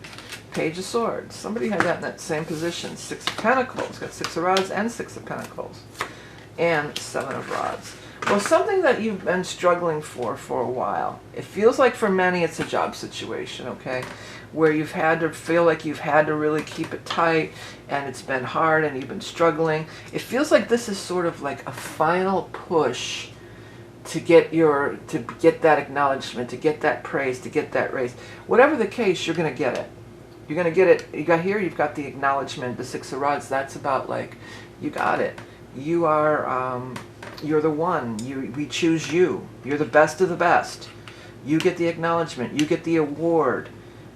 Page of Swords. Somebody had that in that same position. 6 of Pentacles. Got 6 of Rods and 6 of Pentacles. And 7 of Rods. Well, something that you've been struggling for a while. It feels like for many it's a job situation, okay? Where you've had to feel like you've had to really keep it tight and it's been hard and you've been struggling. It feels like this is sort of like a final push to get that acknowledgement, to get that praise, to get that raise. Whatever the case, you're going to get it. You're going to get it. You've got the acknowledgement, the 6 of Rods. That's about like, you got it. You are, you're the one. We choose you. You're the best of the best. You get the acknowledgement. You get the award.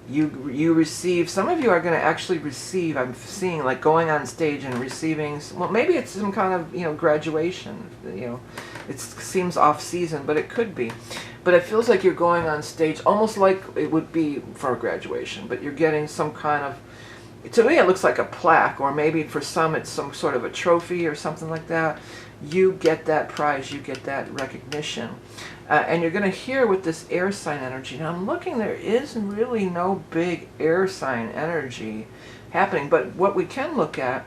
You receive. Some of you are going to actually receive. I'm seeing like going on stage and receiving. Well, maybe it's some kind of graduation. It seems off season, but it could be. But it feels like you're going on stage, almost like it would be for a graduation. But you're getting some kind of. To me, it looks like a plaque, or maybe for some it's some sort of a trophy or something like that. You get that prize, you get that recognition. And you're going to hear with this air sign energy. Now I'm looking, there is really no big air sign energy happening, but what we can look at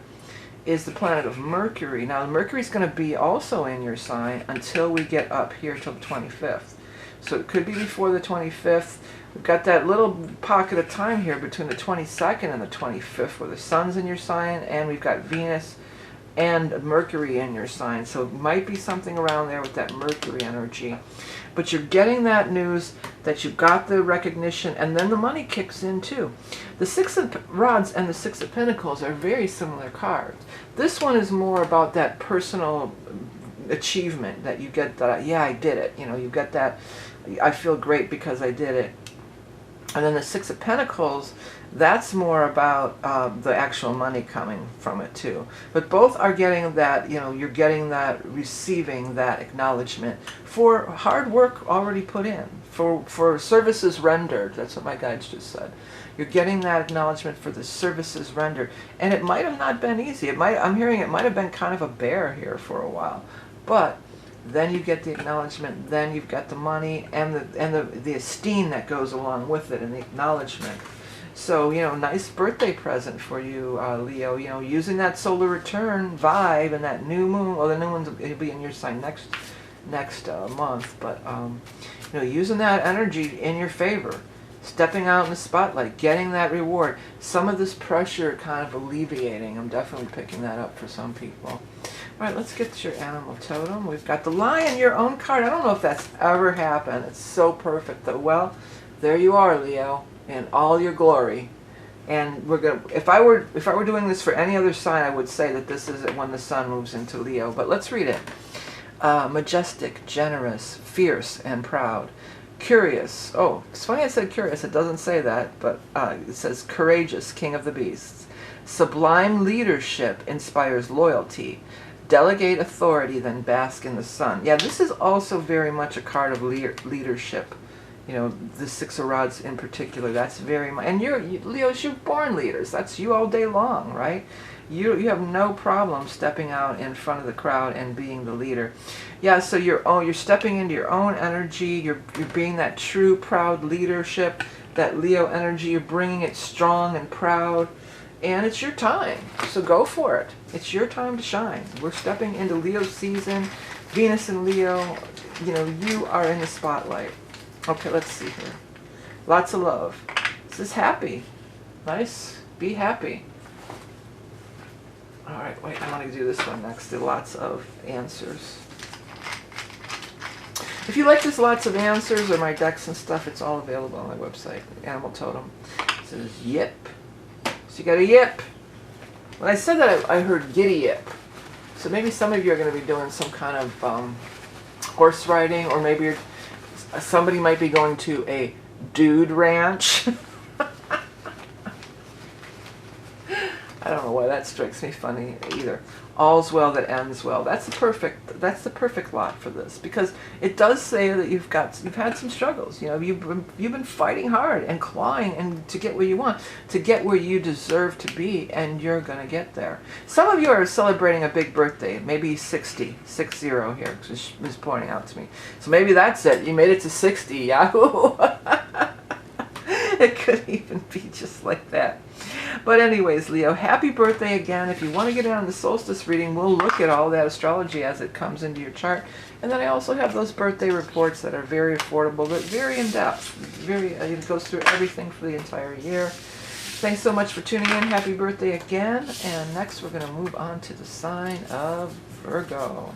is the planet of Mercury. Now Mercury's going to be also in your sign until we get up here till the 25th. So it could be before the 25th. We've got that little pocket of time here between the 22nd and the 25th where the sun's in your sign, and we've got Venus and Mercury in your sign. So it might be something around there with that Mercury energy. But you're getting that news that you've got the recognition, and then the money kicks in too. The 6 of Rods and the 6 of Pentacles are very similar cards. This one is more about that personal achievement that you get, that, yeah, I did it. You've got that, I feel great because I did it. And then the 6 of Pentacles, that's more about the actual money coming from it too. But both are getting that, you're getting that, receiving that acknowledgement for hard work already put in, for services rendered. That's what my guides just said. You're getting that acknowledgement for the services rendered. And it might have not been easy. I'm hearing it might have been kind of a bear here for a while. But then you get the acknowledgement, then you've got the money and the esteem that goes along with it, and the acknowledgement. So, nice birthday present for you, Leo. Using that solar return vibe and that new moon. Well, the new one's will be in your sign next month, but using that energy in your favor, stepping out in the spotlight, getting that reward. Some of this pressure kind of alleviating. I'm definitely picking that up for some people. All right, let's get to your animal totem. We've got the lion, your own card. I don't know if that's ever happened. It's so perfect, though. Well, there you are, Leo, in all your glory. And we're gonna. If I were doing this for any other sign, I would say that this is when the sun moves into Leo. But let's read it. Majestic, generous, fierce, and proud. Curious. Oh, it's funny I said curious. It doesn't say that, but it says courageous, king of the beasts. Sublime leadership inspires loyalty. Delegate authority, then bask in the sun. Yeah, this is also very much a card of leadership. You know, the Six of Rods in particular, that's very much, and Leos, you're born leaders. That's you all day long, right? You have no problem stepping out in front of the crowd and being the leader. Yeah, so you're stepping into your own energy. You're being that true, proud leadership, that Leo energy. You're bringing it strong and proud, and it's your time. So go for it. It's your time to shine. We're stepping into Leo season. Venus and Leo, you know, you are in the spotlight. Okay, let's see here. Lots of love. This is happy. Nice. Be happy. All right, wait, I want to do this one next. There are lots of answers. If you like this lots of answers or my decks and stuff, it's all available on my website, Animal Totem. It says yip. So you got a yip. When I said that, I heard giddy yip. So maybe some of you are going to be doing some kind of horse riding, or maybe somebody might be going to a dude ranch. I don't know why that strikes me funny either. All's well that ends well. That's the perfect lot for this, because it does say that you've had some struggles. You know, you've been fighting hard and clawing and to get where you want, to get where you deserve to be, and you're gonna get there. Some of you are celebrating a big birthday, maybe 60 here, because she was pointing out to me. So maybe that's it. You made it to 60. Yahoo! It could even be just like that. But anyways, Leo, happy birthday again. If you want to get in on the solstice reading, we'll look at all that astrology as it comes into your chart. And then I also have those birthday reports that are very affordable, but very in-depth. It goes through everything for the entire year. Thanks so much for tuning in. Happy birthday again. And next we're going to move on to the sign of Virgo.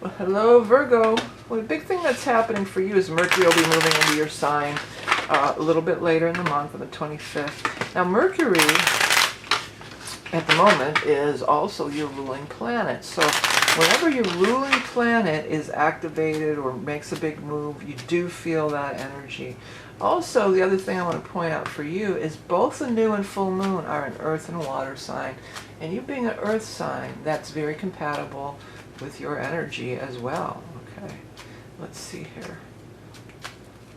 Well, hello, Virgo. Well, the big thing that's happening for you is Mercury will be moving into your sign a little bit later in the month, on the 25th. Now, Mercury, at the moment, is also your ruling planet. So whenever your ruling planet is activated or makes a big move, you do feel that energy. Also, the other thing I want to point out for you is both the new and full moon are an earth and water sign. And you being an earth sign, that's very compatible with your energy as well. Okay, let's see here.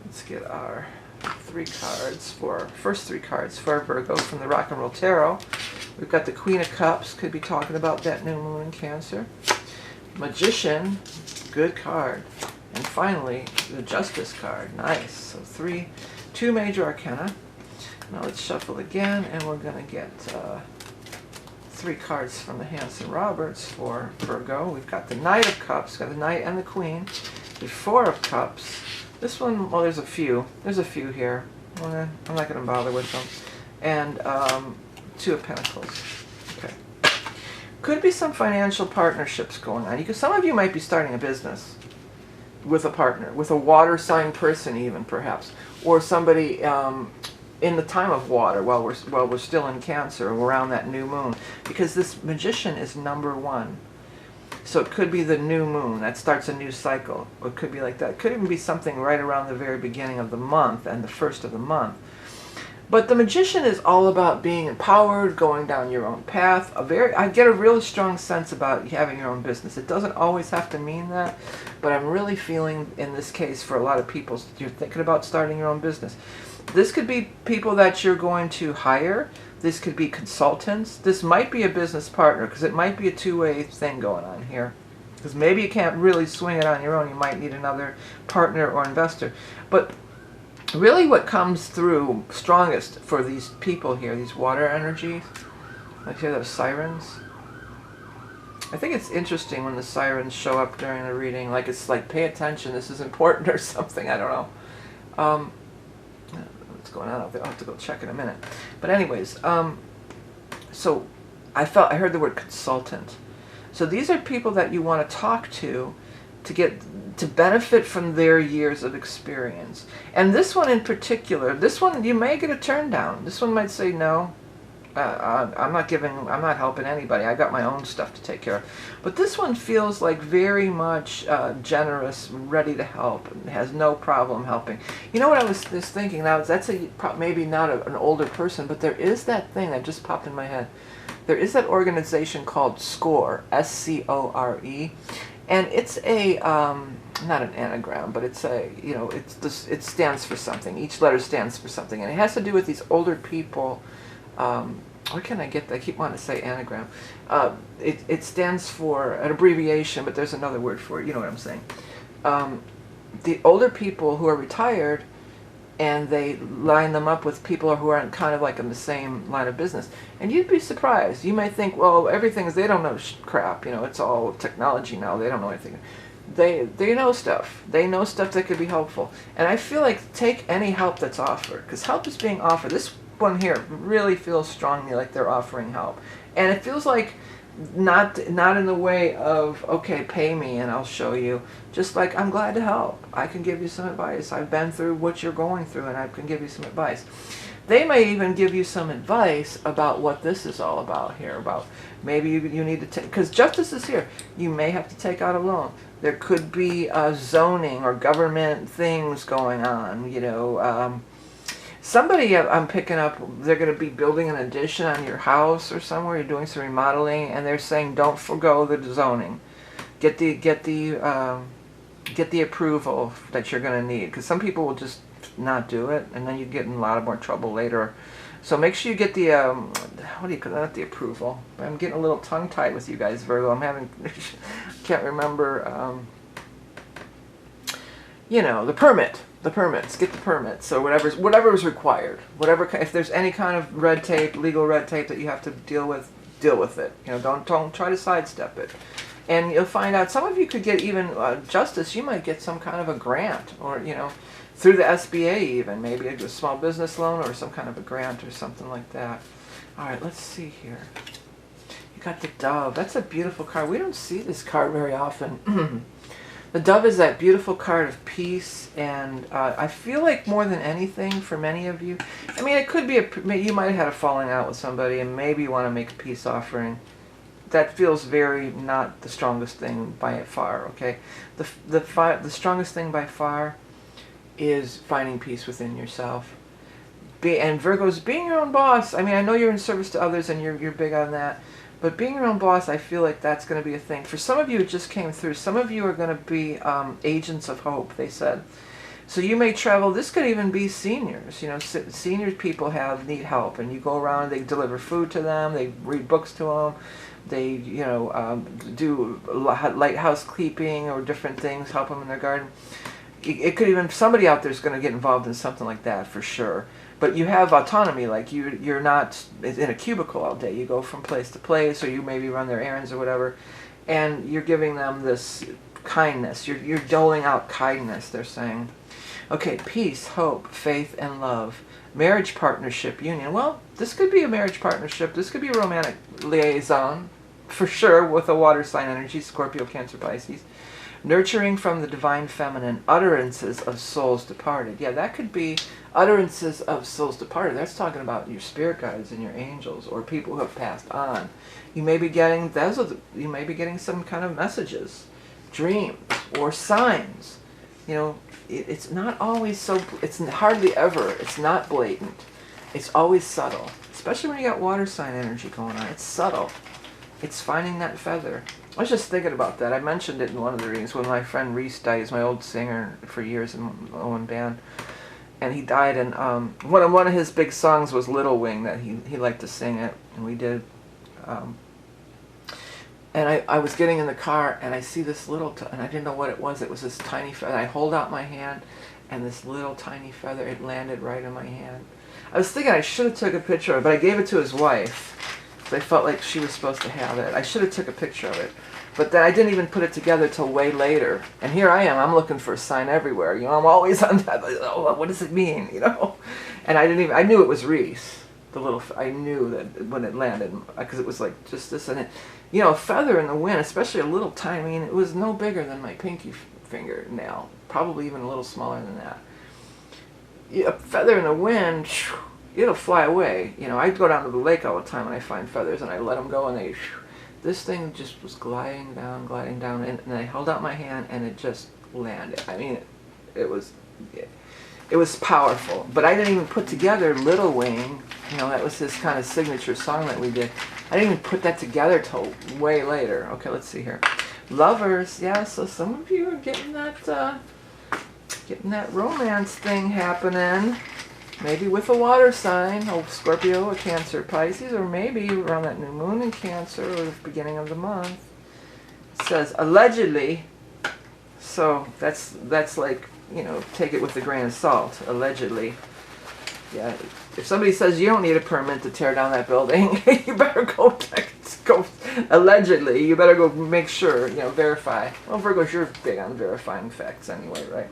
Let's get our first three cards for Virgo from the Rock and Roll Tarot. We've got the Queen of Cups, could be talking about that new moon in Cancer. Magician, good card. And finally, the Justice card, nice. So two major arcana. Now let's shuffle again, and we're going to get three cards from the Hanson Roberts for Virgo. We've got the Knight of Cups, got the Knight and the Queen. The Four of Cups. This one, well, there's a few here. I'm not going to bother with them. And Two of Pentacles. Okay. Could be some financial partnerships going on. Some of you might be starting a business with a partner, with a water sign person even, perhaps. Or somebody in the time of water, while we're still in Cancer, around that new moon. Because this Magician is number 1. So it could be the new moon that starts a new cycle. Or it could be like that. It could even be something right around the very beginning of the month and the first of the month. But the Magician is all about being empowered, going down your own path. I get a really strong sense about having your own business. It doesn't always have to mean that, but I'm really feeling in this case for a lot of people, you're thinking about starting your own business. This could be people that you're going to hire. This could be consultants. This might be a business partner, because it might be a two-way thing going on here. Because maybe you can't really swing it on your own. You might need another partner or investor. But really what comes through strongest for these people here, these water energies, I hear those sirens. I think it's interesting when the sirens show up during the reading. Like it's like, pay attention, this is important or something. I don't know. What's going on? I'll have to go check in a minute. But anyways, so I heard the word consultant. So these are people that you want to talk to get to benefit from their years of experience. And this one in particular, this one you may get a turn down. This one might say no. I'm not helping anybody. I got my own stuff to take care of. But this one feels like very much generous, ready to help, and has no problem helping. You know what I was thinking now? That's maybe not an older person, but there is that thing that just popped in my head. There is that organization called SCORE, S-C-O-R-E, and it's a not an anagram, but it's a, you know, it stands for something. Each letter stands for something, and it has to do with these older people. Where can I get that? I keep wanting to say anagram. It stands for an abbreviation, but there's another word for it. You know what I'm saying. The older people who are retired, and they line them up with people who aren't kind of like in the same line of business. And you'd be surprised. You might think, well, they don't know crap. You know, it's all technology now. They don't know anything. They know stuff. They know stuff that could be helpful. And I feel like take any help that's offered, because help is being offered. This one here really feels strongly like they're offering help, and it feels like not in the way of, okay, pay me and I'll show you. Just like, I'm glad to help. I can give you some advice. I've been through what you're going through, and I can give you some advice. They may even give you some advice about what this is all about here, about maybe you need to take, because justice is here. You may have to take out a loan. There could be zoning or government things going on, you know. Somebody I'm picking up, they're going to be building an addition on your house or somewhere. You're doing some remodeling, and they're saying don't forgo the zoning. Get the approval that you're going to need, because some people will just not do it, and then you get in a lot of more trouble later. So make sure you get the what do you call that? The approval. I'm getting a little tongue tied with you guys, Virgo. I'm having can't remember. You know, the permits, get the permits, so whatever is required, if there's any kind of red tape, legal red tape that you have to deal with it. You know, don't try to sidestep it. And you'll find out, some of you could get even justice. You might get some kind of a grant, or, you know, through the SBA even, maybe a small business loan or some kind of a grant or something like that. All right, let's see here. You got the Dove. That's a beautiful card. We don't see this card very often. The Dove is that beautiful card of peace, and I feel like more than anything, for many of you, I mean, it could be you might have had a falling out with somebody, and maybe you want to make a peace offering. That feels very not the strongest thing by far. Okay, the strongest thing by far is finding peace within yourself. And Virgos, being your own boss. I mean, I know you're in service to others, and you're big on that. But being your own boss, I feel like that's going to be a thing. For some of you, it just came through. Some of you are going to be agents of hope, they said. So you may travel. This could even be seniors. You know, senior people need help. And you go around, they deliver food to them. They read books to them. They, you know, do light housekeeping or different things, help them in their garden. It could even, somebody out there is going to get involved in something like that for sure. But you have autonomy, like you're not in a cubicle all day. You go from place to place, or you maybe run their errands or whatever, and you're giving them this kindness. You're doling out kindness, they're saying. Okay, peace, hope, faith, and love. Marriage partnership, union. Well, this could be a marriage partnership. This could be a romantic liaison, for sure, with a water sign energy, Scorpio, Cancer, Pisces. Nurturing from the divine feminine, utterances of souls departed. Yeah, that could be utterances of souls departed. That's talking about your spirit guides and your angels, or people who have passed on. You may be getting some kind of messages, dreams, or signs. You know, it's not always so. It's hardly ever. It's not blatant. It's always subtle, especially when you got water sign energy going on. It's subtle. It's finding that feather. I was just thinking about that. I mentioned it in one of the readings when my friend Reese died. He's my old singer for years in one band. And he died, and one of his big songs was Little Wing, that he liked to sing it, and we did. And I was getting in the car, and I see this little, and I didn't know what it was. It was this tiny feather. I hold out my hand, and this little tiny feather, it landed right in my hand. I was thinking I should have took a picture of it, but I gave it to his wife. I felt like she was supposed to have it. I should have took a picture of it. But then I didn't even put it together till way later. And here I am. I'm looking for a sign everywhere. You know, I'm always on that. Like, oh, what does it mean? You know? And I knew it was Reese. I knew that when it landed, because it was like just this, and it, you know, a feather in the wind, especially a little tiny, I mean, it was no bigger than my pinky fingernail, probably even a little smaller than that. A feather in the wind, it'll fly away. You know, I go down to the lake all the time and I find feathers and I let them go, and they, this thing just was gliding down, and I held out my hand and it just landed. I mean, it was powerful. But I didn't even put together Little Wing. You know, that was his kind of signature song that we did. I didn't even put that together till way later. Okay, let's see here. Lovers, yeah, so some of you are getting that romance thing happening. Maybe with a water sign, a Scorpio, a Cancer, Pisces, or maybe around that new moon in Cancer or the beginning of the month. It says allegedly, so that's like, you know, take it with a grain of salt, allegedly. Yeah, if somebody says you don't need a permit to tear down that building, you better go allegedly, you better go make sure, you know, verify. Well, Virgos, you're big on verifying facts anyway, right?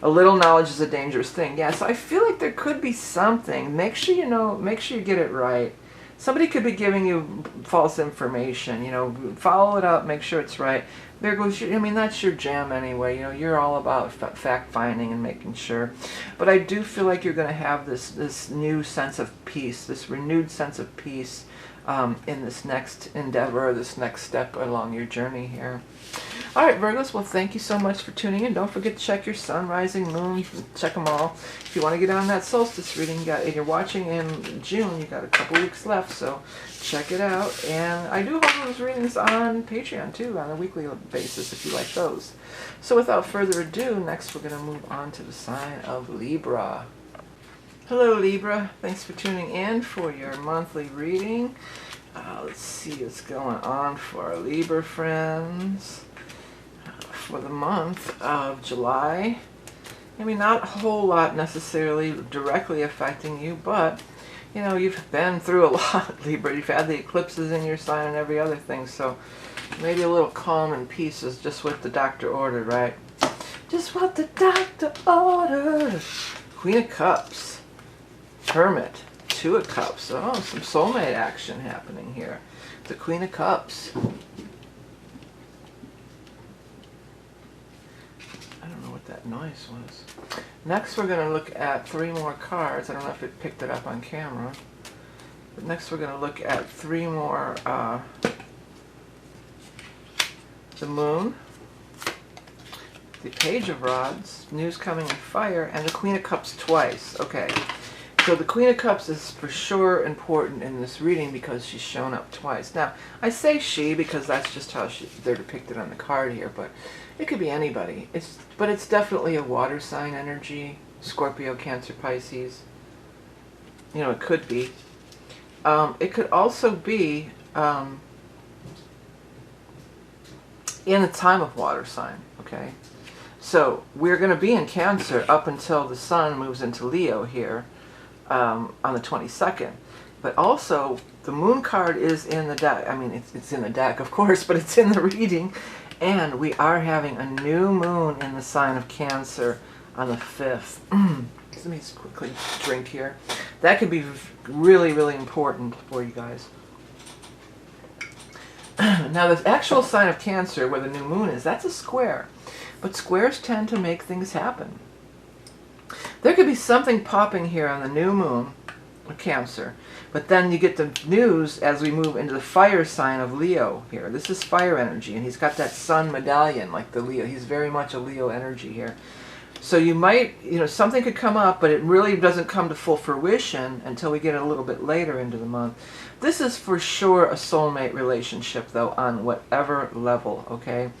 A little knowledge is a dangerous thing. Yeah, so I feel like there could be something. Make sure you know, make sure you get it right. Somebody could be giving you false information, you know, follow it up, make sure it's right. There goes, I mean, that's your jam anyway, you know, you're all about fact-finding and making sure. But I do feel like you're going to have this new sense of peace, this renewed sense of peace in this next endeavor, this next step along your journey here. All right, Virgos, well, thank you so much for tuning in. Don't forget to check your sun, rising, moon, check them all. If you want to get on that solstice reading, and you're watching in June, you got a couple weeks left, so check it out. And I do hold those readings on Patreon, too, on a weekly basis, if you like those. So without further ado, next we're going to move on to the sign of Libra. Hello, Libra. Thanks for tuning in for your monthly reading. Let's see what's going on for our Libra friends for the month of July. I mean, not a whole lot necessarily directly affecting you, but, you know, you've been through a lot, Libra. You've had the eclipses in your sign and every other thing, so maybe a little calm and peace is just what the doctor ordered, right? Just what the doctor ordered. Queen of Cups. Hermit. Two of Cups. Oh, some soulmate action happening here. The Queen of Cups. I don't know what that noise was. Next we're going to look at three more cards. I don't know if it picked it up on camera. But next we're going to look at three more. The Moon. The Page of Rods. News coming in fire. And the Queen of Cups twice. Okay. So the Queen of Cups is for sure important in this reading because she's shown up twice. Now, I say she because that's just how they're depicted on the card here, but it could be anybody. But it's definitely a water sign energy, Scorpio, Cancer, Pisces. You know, it could be. It could also be in a time of water sign, okay? So we're going to be in Cancer up until the Sun moves into Leo here. On the 22nd, but also the Moon card is in the deck. I mean, it's in the deck, of course, but it's in the reading, and we are having a new moon in the sign of Cancer on the 5th. Let me just quickly drink here. That could be really, really important for you guys. Now, the actual sign of Cancer, where the new moon is, that's a square, but squares tend to make things happen. There could be something popping here on the new moon of Cancer, but then you get the news as we move into the fire sign of Leo here. This is fire energy, and he's got that sun medallion like the Leo. He's very much a Leo energy here. So you might, you know, something could come up, but it really doesn't come to full fruition until we get a little bit later into the month. This is for sure a soulmate relationship, though, on whatever level, okay?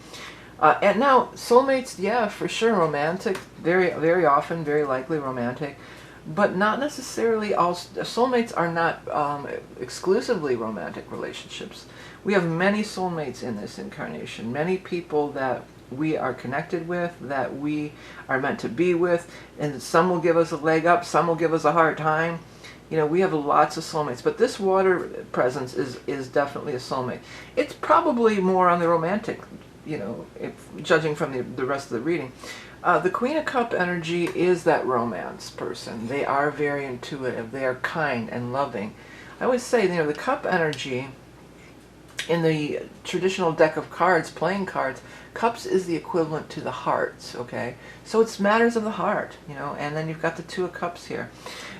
And now, soulmates, yeah, for sure, romantic, very, very often, very likely romantic, but not necessarily all, soulmates are not exclusively romantic relationships. We have many soulmates in this incarnation, many people that we are connected with, that we are meant to be with, and some will give us a leg up, some will give us a hard time. You know, we have lots of soulmates, but this water presence is definitely a soulmate. It's probably more on the romantic you know, if judging from the rest of the reading. The Queen of Cup energy is that romance person. They are very intuitive. They are kind and loving. I always say, you know, the Cup energy in the traditional deck of cards, playing cards, Cups is the equivalent to the hearts, okay? So it's matters of the heart, you know, and then you've got the Two of Cups here.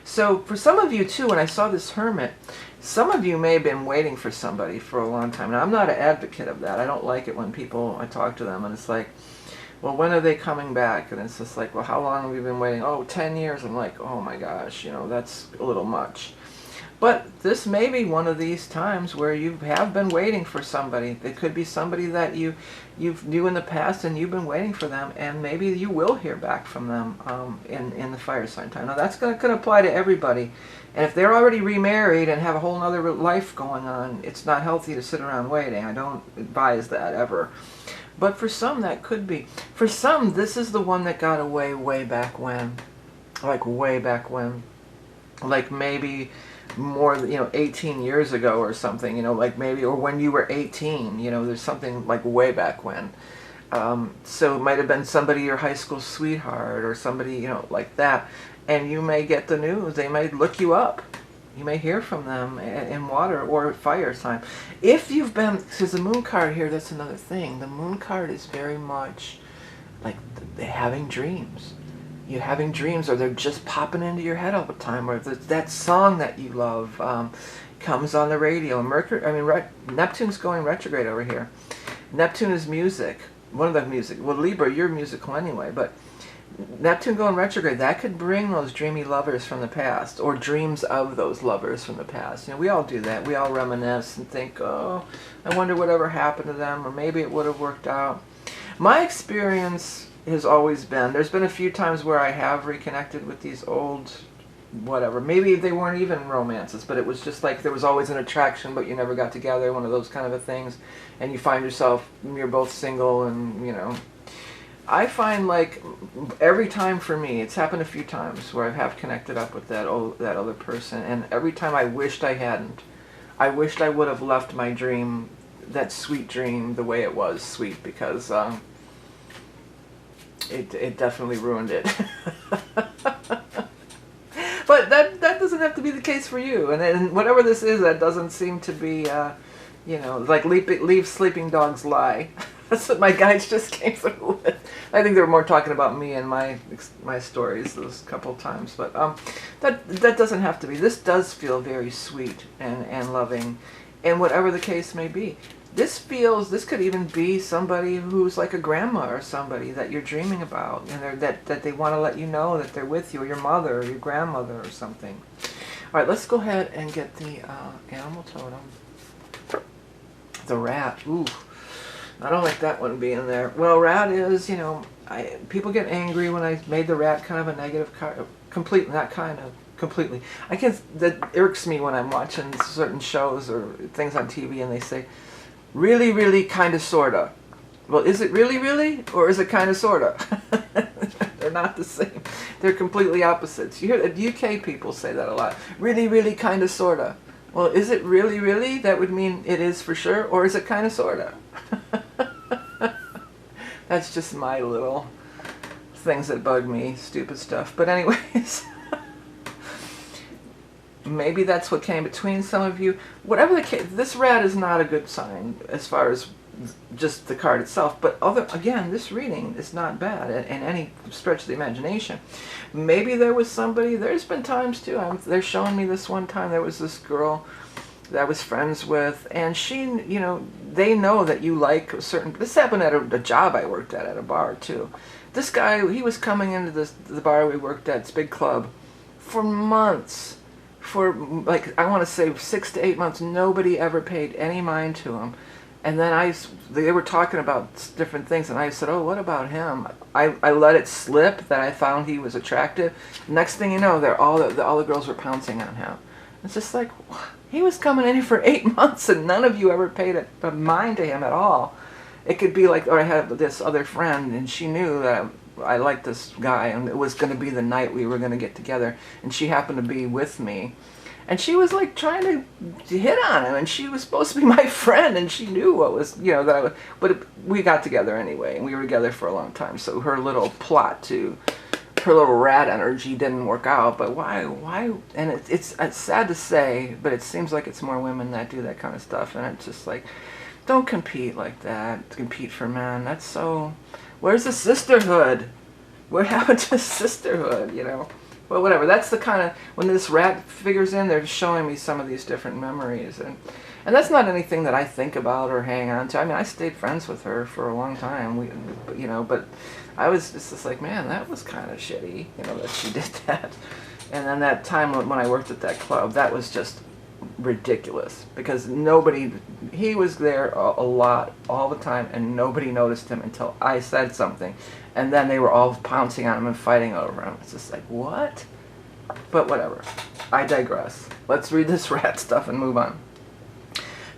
So for some of you too, when I saw this Hermit, some of you may have been waiting for somebody for a long time. Now, I'm not an advocate of that. I don't like it when people, I talk to them and it's like, well, when are they coming back? And it's just like, well, how long have you been waiting? Oh, 10 years. I'm like, oh my gosh, you know, that's a little much. But this may be one of these times where you have been waiting for somebody. It could be somebody that you knew in the past and you've been waiting for them, and maybe you will hear back from them in the fire sign time. Now that's going to apply to everybody. And if they're already remarried and have a whole other life going on, it's not healthy to sit around waiting. I don't advise that ever. But for some, that could be. For some, this is the one that got away way back when. Like way back when. Like maybe more, you know, 18 years ago or something, you know, like maybe, or when you were 18, you know, there's something like way back when. So it might have been somebody, your high school sweetheart or somebody, you know, like that. And you may get the news. They may look you up. You may hear from them in water or fire sign. If you've been, because the moon card here, that's another thing. The moon card is very much like they're having dreams. You're having dreams, or they're just popping into your head all the time, or that song that you love comes on the radio. Neptune's going retrograde over here. Neptune is music. One of the music. Well, Libra, you're musical anyway, but Neptune going retrograde, that could bring those dreamy lovers from the past, or dreams of those lovers from the past. You know, we all do that. We all reminisce and think, oh, I wonder whatever happened to them, or maybe it would have worked out. My experience has always been, there's been a few times where I have reconnected with these old, whatever, maybe they weren't even romances, but it was just like there was always an attraction, but you never got together, one of those kind of things, and you find yourself, you're both single, and, you know, I find like every time for me, it's happened a few times where I have connected up with that other person, and every time I wished I hadn't. I wished I would have left my dream, that sweet dream, the way it was sweet, because it definitely ruined it. But that doesn't have to be the case for you, and whatever this is, that doesn't seem to be, you know, like leave sleeping dogs lie. That's what my guides just came through with. I think they were more talking about me and my stories those couple times, but that doesn't have to be. This does feel very sweet and loving, and whatever the case may be. This could even be somebody who's like a grandma or somebody that you're dreaming about, and that they want to let you know that they're with you, or your mother or your grandmother or something. All right, let's go ahead and get the animal totem. The rat. Ooh. I don't like that one being there. Well, rat is, you know, people get angry when I made the rat kind of a negative card. Completely, not kind of, completely. That irks me when I'm watching certain shows or things on TV and they say, really, really, kind of, sorta. Well, is it really, really? Or is it kind of, sorta? They're not the same. They're completely opposites. You hear the UK people say that a lot. Really, really, kind of, sorta. Well, is it really, really? That would mean it is for sure. Or is it kind of, sorta? That's just my little things that bug me, stupid stuff. But anyways, maybe that's what came between some of you. Whatever the case, this rat is not a good sign as far as just the card itself. But again, this reading is not bad in any stretch of the imagination. Maybe there was somebody, there's been times too, they're showing me this one time, there was this girl that I was friends with, and she, you know, they know that you like a certain, this happened at a job I worked at a bar too. This guy, he was coming into the bar we worked at, this big club, for months, for like, I want to say 6 to 8 months, nobody ever paid any mind to him. And then they were talking about different things, and I said, oh, what about him? I let it slip that I found he was attractive. Next thing you know, all the girls were pouncing on him. It's just like, he was coming in here for 8 months and none of you ever paid a mind to him at all. It could be like, or I had this other friend and she knew that I liked this guy and it was going to be the night we were going to get together, and she happened to be with me. And she was like trying to hit on him, and she was supposed to be my friend, and she knew what was, you know, that I was, but we got together anyway, and we were together for a long time. So her little plot to, her little rat energy didn't work out. But why, and it's sad to say, but it seems like it's more women that do that kind of stuff. And it's just like, don't compete like that, compete for men. That's so, where's the sisterhood? What happened to sisterhood, you know? Well, whatever. That's the kind of, when this rat figures in, they're showing me some of these different memories. And that's not anything that I think about or hang on to. I mean, I stayed friends with her for a long time, you know, but I was just like, man, that was kind of shitty, you know, that she did that. And then that time when I worked at that club, that was just ridiculous, because nobody, he was there a lot, all the time, and nobody noticed him until I said something. And then they were all pouncing on him and fighting over him. It's just like, what? But whatever. I digress. Let's read this rat stuff and move on.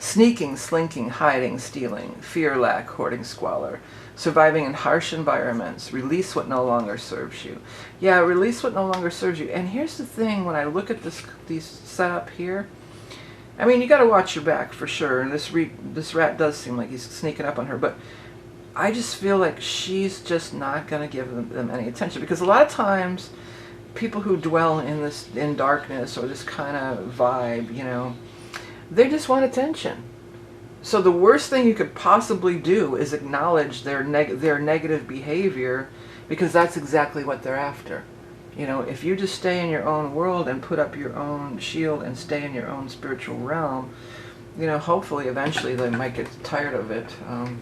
Sneaking, slinking, hiding, stealing, fear, lack, hoarding, squalor, surviving in harsh environments, release what no longer serves you. Yeah, release what no longer serves you. And here's the thing, when I look at these setup here, I mean, you got to watch your back for sure. And this rat does seem like he's sneaking up on her, but I just feel like she's just not going to give them any attention, because a lot of times people who dwell in darkness or this kind of vibe, you know, they just want attention. So the worst thing you could possibly do is acknowledge their negative behavior, because that's exactly what they're after. You know, if you just stay in your own world and put up your own shield and stay in your own spiritual realm, you know, hopefully eventually they might get tired of it.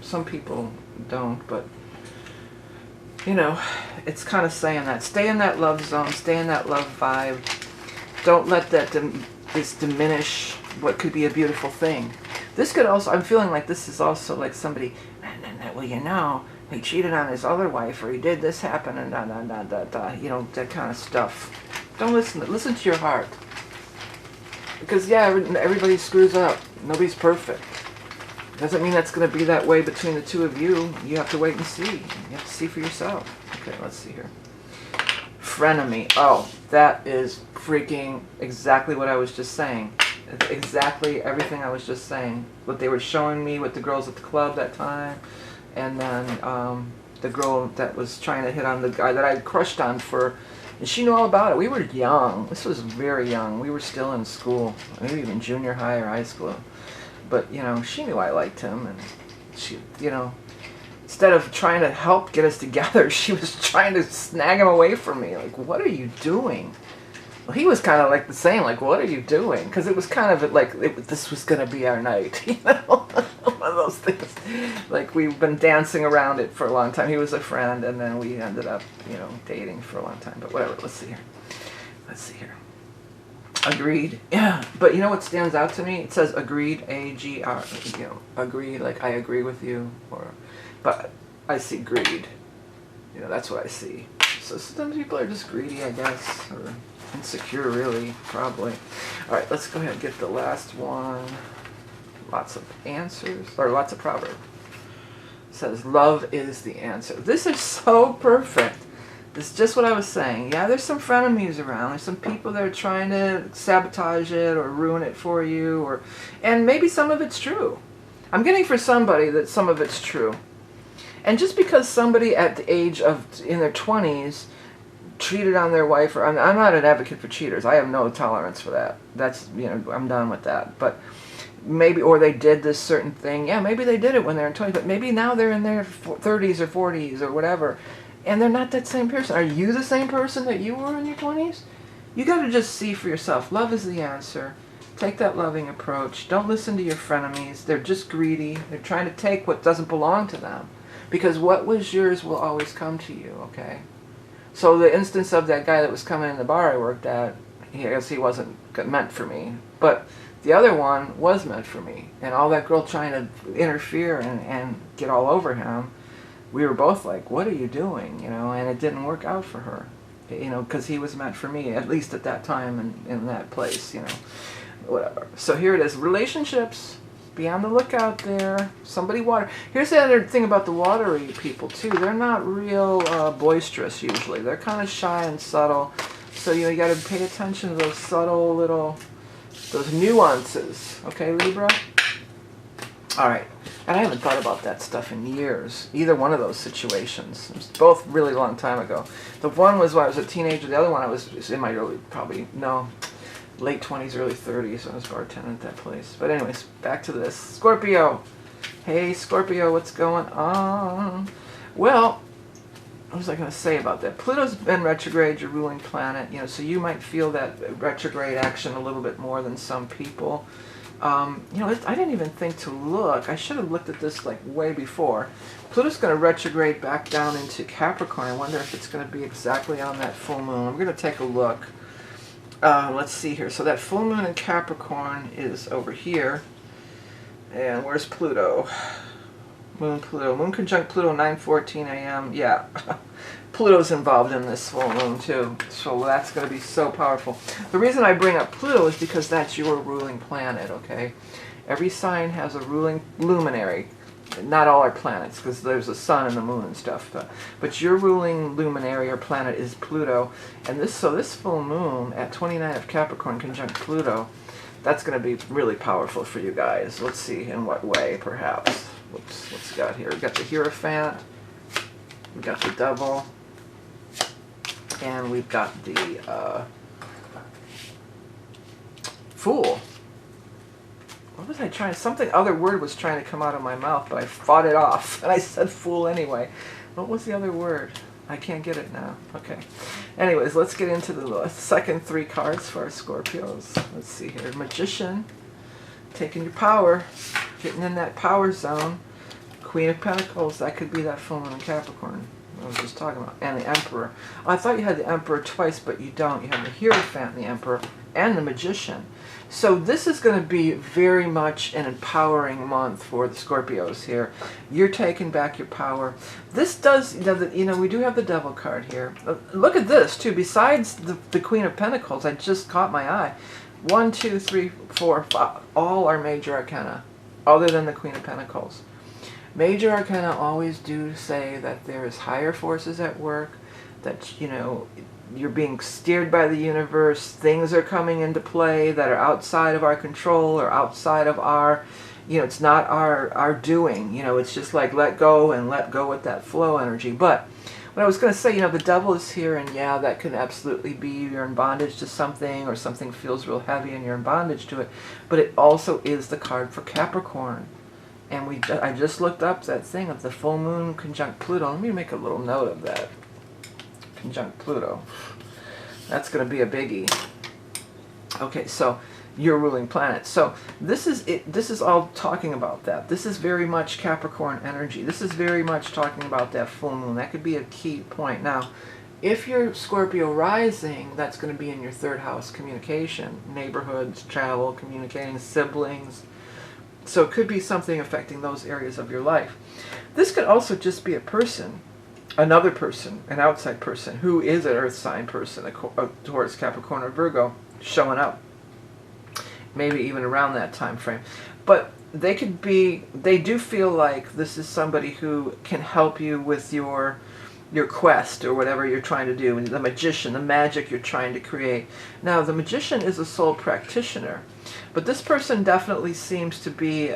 Some people don't, but, you know, it's kind of saying that. Stay in that love zone, stay in that love vibe. Don't let that diminish what could be a beautiful thing. This could also, I'm feeling like this is also like somebody, well, you know, he cheated on his other wife, or he did this happen, and you know, that kind of stuff. Don't listen to your heart. Because, yeah, everybody screws up. Nobody's perfect. Doesn't mean that's going to be that way between the two of you. You have to wait and see. You have to see for yourself. Okay, let's see here. Frenemy. Oh, that is freaking exactly what I was just saying. Exactly everything I was just saying. What they were showing me with the girls at the club that time. And then the girl that was trying to hit on the guy that I crushed on for... And she knew all about it. We were young. This was very young. We were still in school. Maybe even junior high or high school. But, you know, she knew I liked him. And she, you know, instead of trying to help get us together, she was trying to snag him away from me. Like, what are you doing? Well, he was kind of like the same, like, what are you doing? Because it was kind of like, this was going to be our night, you know? One of those things. Like, we've been dancing around it for a long time. He was a friend, and then we ended up, you know, dating for a long time. But whatever, let's see here. Let's see here. Agreed. Yeah, but you know what stands out to me? It says agreed, A-G-R, you know, agreed, like I agree with you, but I see greed. You know, that's what I see. So sometimes people are just greedy, I guess, or insecure, really, probably. All right, let's go ahead and get the last one. Lots of answers, or lots of proverbs. It says, love is the answer. This is so perfect. This is just what I was saying. Yeah, there's some frenemies around. There's some people that are trying to sabotage it or ruin it for you, and maybe some of it's true. I'm getting for somebody that some of it's true. And just because somebody at the age of, in their 20s, cheated on their wife, or I'm not an advocate for cheaters. I have no tolerance for that. That's, you know, I'm done with that. But maybe, or they did this certain thing. Yeah, maybe they did it when they're in 20s, but maybe now they're in their 30s or 40s or whatever, and they're not that same person. Are you the same person that you were in your 20s? You got to just see for yourself. Love is the answer. Take that loving approach. Don't listen to your frenemies. They're just greedy. They're trying to take what doesn't belong to them. Because what was yours will always come to you, okay? So the instance of that guy that was coming in the bar I worked at, I guess he wasn't meant for me. But the other one was meant for me. And all that girl trying to interfere and get all over him, we were both like, what are you doing? You know, and it didn't work out for her. You know, because he was meant for me, at least at that time and in that place, you know. Whatever. So here it is. Relationships. Be on the lookout there. Somebody water. Here's the other thing about the watery people too. They're not real boisterous usually. They're kind of shy and subtle. So you know, you got to pay attention to those subtle little those nuances. Okay, Libra? All right. And I haven't thought about that stuff in years. Either one of those situations. It was both really long time ago. The one was when I was a teenager. The other one I was in my early, late 20s, early 30s. I was bartending at that place. But anyways, back to this. Scorpio. Hey, Scorpio, what's going on? Well, what was I going to say about that? Pluto's been retrograde, your ruling planet. You know, so you might feel that retrograde action a little bit more than some people. You know, I didn't even think to look. I should have looked at this like way before. Pluto's going to retrograde back down into Capricorn. I wonder if it's going to be exactly on that full moon. I'm going to take a look. Let's see here. So that full moon in Capricorn is over here. And where's Pluto? Pluto. Moon conjunct Pluto, 9:14 a.m. Yeah. Pluto's involved in this full moon too, so that's going to be so powerful. The reason I bring up Pluto is because that's your ruling planet, okay? Every sign has a ruling luminary. Not all our planets, because there's a sun and the moon and stuff. But your ruling luminary or planet is Pluto. And this full moon at 29 of Capricorn conjunct Pluto, that's going to be really powerful for you guys. Let's see in what way, perhaps. Whoops, what's got here? We've got the Hierophant. We've got the Devil. And we've got the Fool. What was I trying? Something other word was trying to come out of my mouth, but I fought it off. And I said Fool anyway. What was the other word? I can't get it now. Okay. Anyways, let's get into the second three cards for our Scorpios. Let's see here. Magician. Taking your power. Getting in that power zone. Queen of Pentacles. That could be that full moon in Capricorn I was just talking about. And the Emperor. I thought you had the Emperor twice, but you don't. You have the Hierophant, the Emperor, and the Magician. So this is going to be very much an empowering month for the Scorpios here. You're taking back your power. This does, you know, we do have the Devil card here. Look at this, too. Besides the Queen of Pentacles, I just caught my eye. 1, 2, 3, 4, 5. All are major arcana, other than the Queen of Pentacles. Major arcana always do say that there is higher forces at work, that, you know, you're being steered by the universe, things are coming into play that are outside of our control or outside of our, you know, it's not our doing, you know, it's just like let go and let go with that flow energy. But what I was going to say, you know, the Devil is here, and yeah, that can absolutely be you're in bondage to something, or something feels real heavy and you're in bondage to it, but it also is the card for Capricorn. And I just looked up that thing of the full moon conjunct Pluto. Let me make a little note of that. Conjunct Pluto. That's going to be a biggie. Okay, so your ruling planet. So this is it. This is all talking about that. This is very much Capricorn energy. This is very much talking about that full moon. That could be a key point. Now, if you're Scorpio rising, that's going to be in your third house, communication, neighborhoods, travel, communicating, siblings. So it could be something affecting those areas of your life. This could also just be a person, another person, an outside person who is an earth sign person, a Taurus, Capricorn, or Virgo, showing up. Maybe even around that time frame. But they could be, they do feel like this is somebody who can help you with your quest or whatever you're trying to do. The magician, the magic you're trying to create. Now, the magician is a soul practitioner. But this person definitely seems to be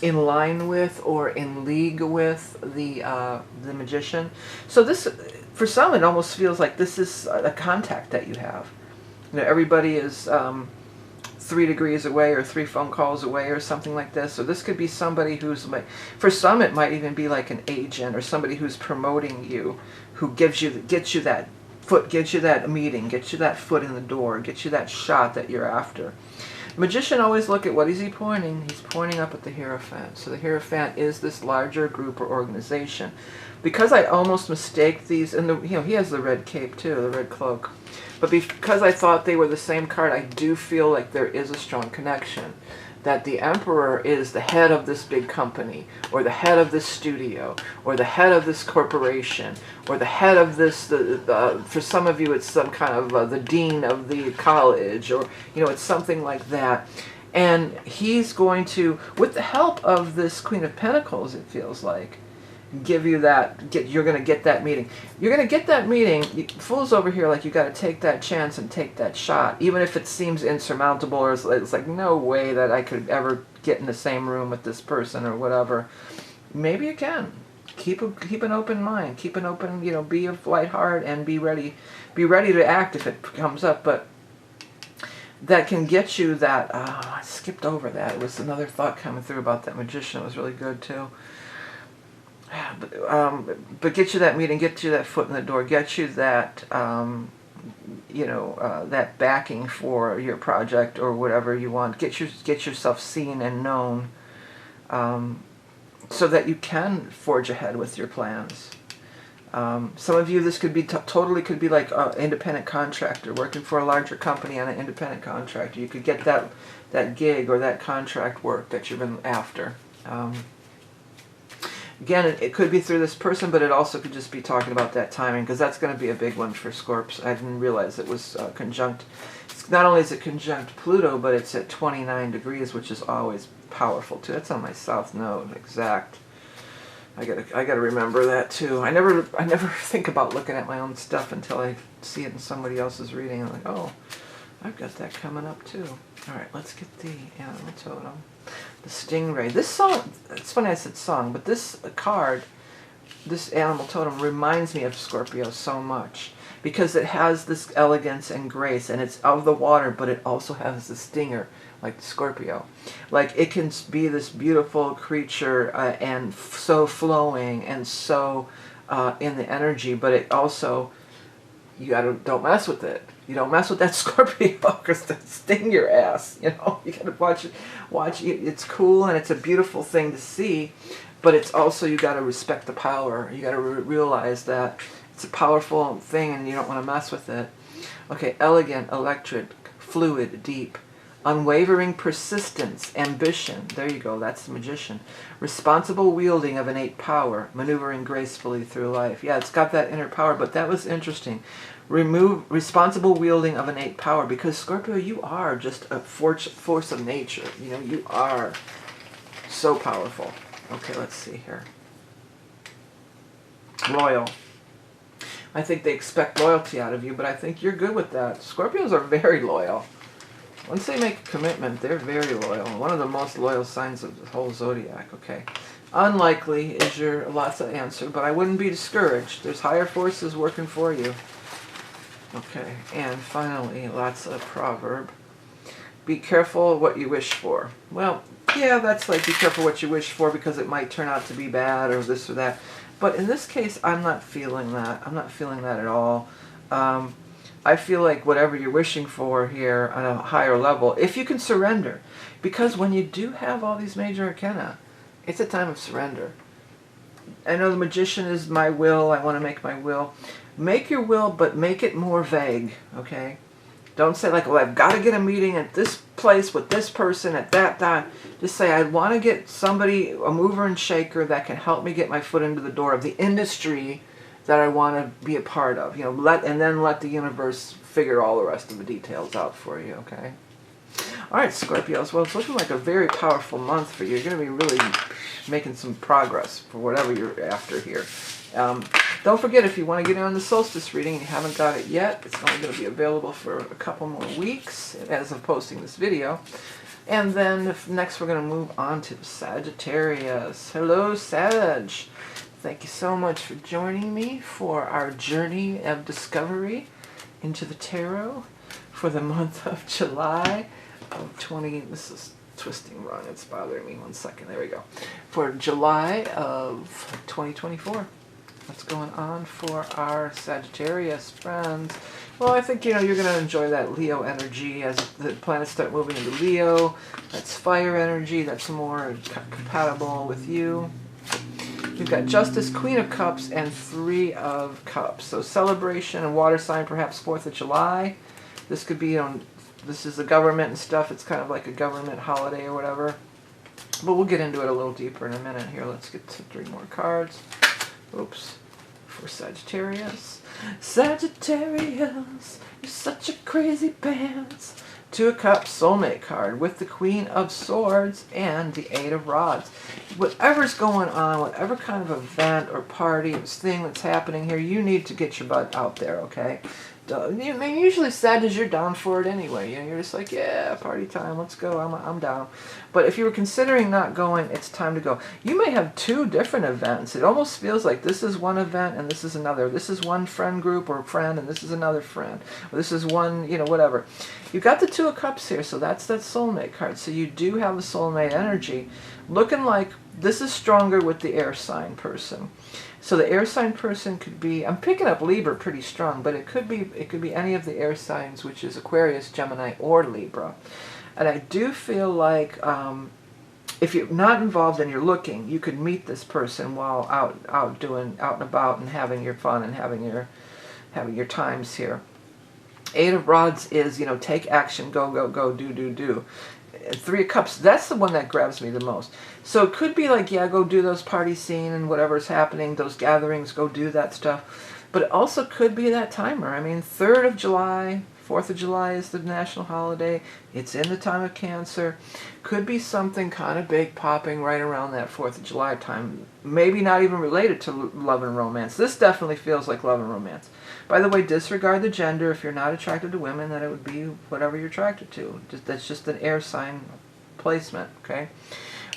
in line with or in league with the magician. So this, for some, it almost feels like this is a contact that you have. You know, everybody is 3 degrees away or 3 phone calls away or something like this. So this could be somebody who's, like, for some it might even be like an agent or somebody who's promoting you, who gets you that foot, gets you that meeting, gets you that foot in the door, gets you that shot that you're after. Magician always look at what is he pointing? He's pointing up at the Hierophant. So the Hierophant is this larger group or organization. Because I almost mistake these, and you know, he has the red cape too, the red cloak. But because I thought they were the same card, I do feel like there is a strong connection. That the Emperor is the head of this big company, or the head of this studio, or the head of this corporation, or the head of this, for some of you it's some kind of the dean of the college, or, you know, it's something like that. And he's going to, with the help of this Queen of Pentacles, it feels like, give you that, you're going to get that meeting. You're going to get that meeting. Fools over here, like, you got to take that chance and take that shot, even if it seems insurmountable, or it's like, no way that I could ever get in the same room with this person or whatever. Maybe you can. Keep an open mind. Keep an open, be of light heart, and be ready to act if it comes up. But that can get you that, I skipped over that. It was another thought coming through about that magician. It was really good too. But get you that meeting, get you that foot in the door, get you that, that backing for your project or whatever you want. Get yourself seen and known, so that you can forge ahead with your plans. Some of you, this could be totally could be like an independent contractor working for a larger company on an independent contractor. You could get that gig or that contract work that you've been after. Again, it could be through this person, but it also could just be talking about that timing, because that's going to be a big one for Scorps. I didn't realize it was conjunct. Not only is it conjunct Pluto, but it's at 29 degrees, which is always powerful too. That's on my south node, exact. I gotta remember that too. I never think about looking at my own stuff until I see it in somebody else's reading. I'm like, oh, I've got that coming up too. All right, let's get the animal totem. The stingray. This song, it's funny I said song, but this card, this animal totem reminds me of Scorpio so much, because it has this elegance and grace, and it's of the water, but it also has the stinger, like Scorpio. Like, it can be this beautiful creature and so flowing and so in the energy, but it also, don't mess with it. You don't mess with that Scorpio, because they'll sting your ass. You gotta watch it. It's cool and it's a beautiful thing to see, but it's also, you gotta respect the power. You gotta realize that it's a powerful thing and you don't want to mess with it. Okay, elegant, electric, fluid, deep, unwavering persistence, ambition. There you go, that's the magician. Responsible wielding of innate power, maneuvering gracefully through life. Yeah, it's got that inner power, but that was interesting. Responsible wielding of innate power, because Scorpio, you are just a force of nature. You are so powerful. Okay, let's see here. Loyal. I think they expect loyalty out of you, but I think you're good with that. Scorpios are very loyal. Once they make a commitment, they're very loyal. One of the most loyal signs of the whole zodiac. Okay. Unlikely is your lots of answer, but I wouldn't be discouraged. There's higher forces working for you. Okay, and finally, lots of proverb. Be careful what you wish for. Well, yeah, that's like be careful what you wish for, because it might turn out to be bad or this or that. But in this case, I'm not feeling that. I'm not feeling that at all. I feel like whatever you're wishing for here on a higher level, if you can surrender, because when you do have all these major arcana, it's a time of surrender. I know the magician is my will. I want to make my will. Make your will, but make it more vague, okay? Don't say like, well, I've got to get a meeting at this place with this person at that time. Just say, I want to get somebody, a mover and shaker, that can help me get my foot into the door of the industry that I want to be a part of. And then let the universe figure all the rest of the details out for you, okay? All right, Scorpios. Well, it's looking like a very powerful month for you. You're going to be really making some progress for whatever you're after here. Don't forget, if you want to get in on the solstice reading and you haven't got it yet, it's only going to be available for a couple more weeks as of posting this video. And then next we're going to move on to Sagittarius. Hello, Sag. Thank you so much for joining me for our journey of discovery into the tarot for the month of July of this is twisting wrong, it's bothering me. 1 second, there we go. For July of 2024. What's going on for our Sagittarius friends? Well, I think, you're going to enjoy that Leo energy as the planets start moving into Leo. That's fire energy. That's more compatible with you. You've got Justice, Queen of Cups, and Three of Cups. So celebration and water sign, perhaps 4th of July. This could be, this is the government and stuff. It's kind of like a government holiday or whatever. But we'll get into it a little deeper in a minute here. Let's get to 3 more cards. Oops. For Sagittarius. Sagittarius, you're such a crazy pants. Two of Cups, soulmate card, with the Queen of Swords and the Eight of Rods. Whatever's going on, whatever kind of event or party or thing that's happening here, you need to get your butt out there, okay? I mean, usually Sagittarius, you're down for it anyway. You know, you're just like, yeah, party time, let's go, I'm down. But if you were considering not going, it's time to go. You may have two different events. It almost feels like this is one event and this is another. This is one friend group or friend and this is another friend. Or this is one, you know, whatever. You've got the Two of Cups here, so that's that soulmate card. So you do have the soulmate energy. Looking like this is stronger with the air sign person. So the air sign person could be, I'm picking up Libra pretty strong, but it could be any of the air signs, which is Aquarius, Gemini, or Libra. And I do feel like if you're not involved and you're looking, you could meet this person while out and about and having your fun and having your times here. Eight of Rods is, you know, take action, go, go, go, do. Three of Cups, that's the one that grabs me the most. So it could be like, yeah, go do those party scene and whatever's happening, those gatherings, go do that stuff. But it also could be that timer. I mean, 3rd of July, 4th of July is the national holiday. It's in the time of Cancer. Could be something kind of big popping right around that 4th of July time. Maybe not even related to love and romance. This definitely feels like love and romance. By the way, disregard the gender. If you're not attracted to women, then it would be whatever you're attracted to. That's just an air sign placement, okay?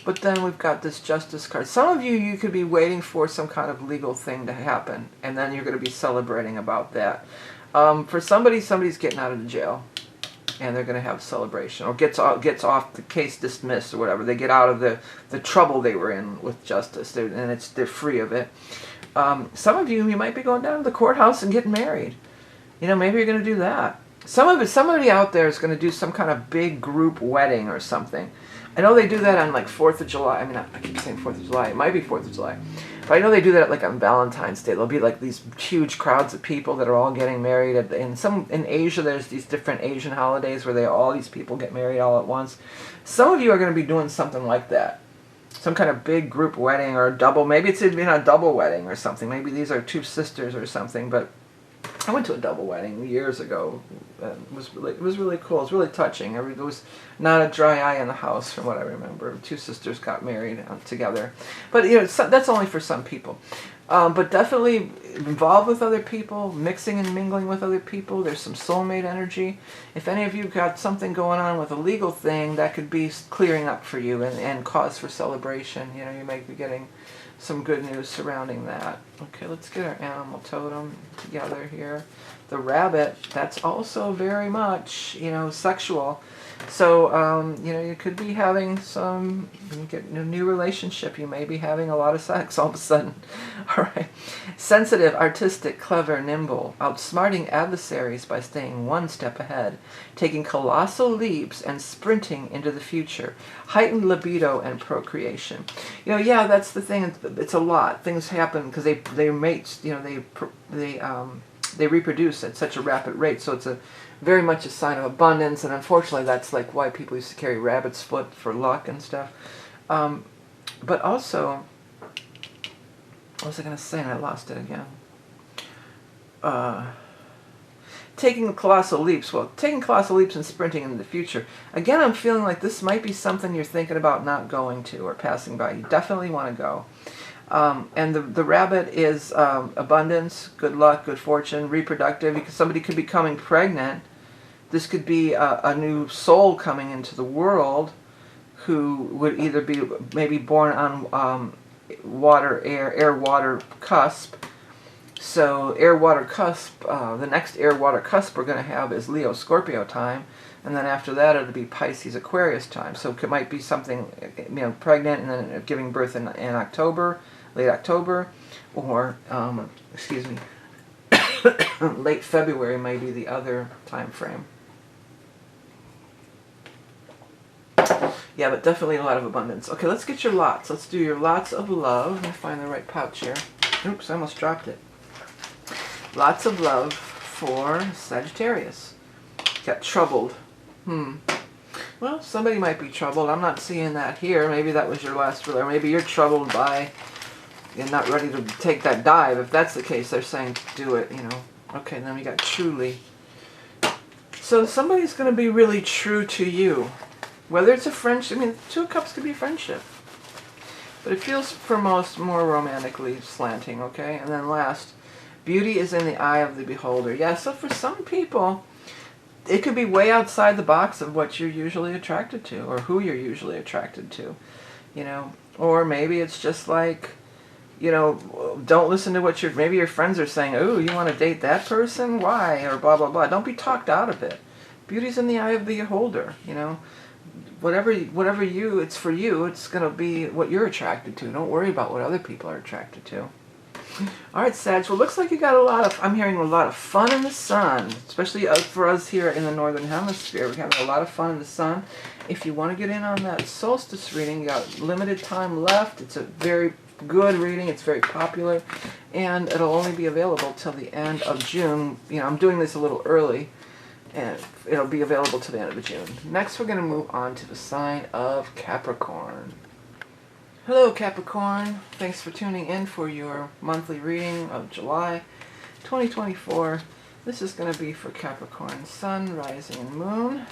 But then we've got this Justice card. Some of you could be waiting for some kind of legal thing to happen, and then you're going to be celebrating about that. For somebody's getting out of the jail, and they're going to have a celebration, or gets off the case dismissed or whatever. They get out of the trouble they were in with justice, and they're free of it. Some of you might be going down to the courthouse and getting married. You know, maybe you're going to do that. Somebody out there is going to do some kind of big group wedding or something. I know they do that on like 4th of July. I mean, I keep saying 4th of July. It might be 4th of July. But I know they do that like on Valentine's Day. There'll be like these huge crowds of people that are all getting married. In Asia, there's these different Asian holidays where all these people get married all at once. Some of you are going to be doing something like that. Some kind of big group wedding or a double. Maybe it's even a double wedding or something. Maybe these are two sisters or something. But I went to a double wedding years ago. It was really cool. It was really touching. There was not a dry eye in the house, from what I remember. Two sisters got married together. But you know, that's only for some people. But definitely involved with other people, mixing and mingling with other people. There's some soulmate energy. If any of you got something going on with a legal thing, that could be clearing up for you and cause for celebration. You know, you might be getting some good news surrounding that. Okay, let's get our animal totem together here. The rabbit, that's also very much, you know, sexual. So, you know, you could be having you get a new relationship. You may be having a lot of sex all of a sudden. All right. Sensitive, artistic, clever, nimble, outsmarting adversaries by staying one step ahead, taking colossal leaps and sprinting into the future, heightened libido and procreation. You know, yeah, that's the thing. It's a lot. Things happen because they mates, you know, they reproduce at such a rapid rate. So it's very much a sign of abundance, and unfortunately that's like why people used to carry rabbit's foot for luck and stuff. But also, what was I going to say and I lost it again? Taking colossal leaps. Well, taking colossal leaps and sprinting into the future. Again, I'm feeling like this might be something you're thinking about not going to or passing by. You definitely want to go. And the rabbit is abundance, good luck, good fortune, reproductive. Because somebody could be becoming pregnant. This could be a new soul coming into the world who would either be maybe born on air-water cusp. So air-water cusp, the next air-water cusp we're going to have is Leo-Scorpio time. And then after that, it'll be Pisces-Aquarius time. So it might be something, you know, pregnant and then giving birth in October, late October, or, excuse me, late February may be the other time frame. Yeah, but definitely a lot of abundance. Okay, let's get your lots. Let's do your lots of love. Let me find the right pouch here. Oops, I almost dropped it. Lots of love for Sagittarius. Got troubled. Well, somebody might be troubled. I'm not seeing that here. Maybe that was your last or maybe you're troubled by and not ready to take that dive. If that's the case, they're saying do it, you know. Okay, then we got truly. So somebody's going to be really true to you. Whether it's a friendship, I mean, Two of Cups could be friendship. But it feels for most more romantically slanting, okay? And then last, beauty is in the eye of the beholder. Yeah, so for some people, it could be way outside the box of what you're usually attracted to, or who you're usually attracted to, you know? Or maybe it's just like, you know, don't listen to what maybe your friends are saying, oh, you want to date that person? Why? Or blah, blah, blah. Don't be talked out of it. Beauty's in the eye of the beholder, you know? Whatever it's for you, it's going to be what you're attracted to. Don't worry about what other people are attracted to. All right, Sag, well, looks like you got I'm hearing a lot of fun in the sun, especially for us here in the Northern Hemisphere. We're having a lot of fun in the sun. If you want to get in on that solstice reading, you got limited time left. It's a very good reading. It's very popular, and it'll only be available till the end of June. You know, I'm doing this a little early, and it'll be available to the end of June. Next, we're going to move on to the sign of Capricorn. Hello, Capricorn. Thanks for tuning in for your monthly reading of July 2024. This is going to be for Capricorn Sun, Rising, and Moon,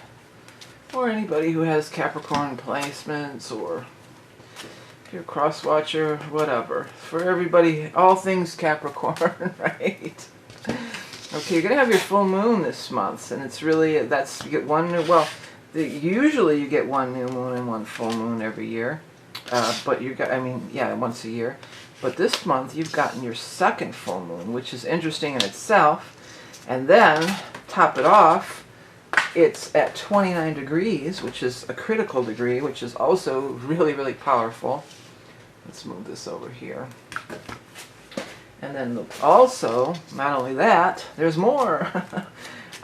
or anybody who has Capricorn placements, or if you're a cross-watcher, whatever. For everybody, all things Capricorn, right? Okay, you're going to have your full moon this month, and it's really, you get one new, well, usually you get one new moon and one full moon every year, but you got, once a year. But this month, you've gotten your second full moon, which is interesting in itself, and then, top it off, it's at 29 degrees, which is a critical degree, which is also really, really powerful. Let's move this over here. And then also, not only that, there's more.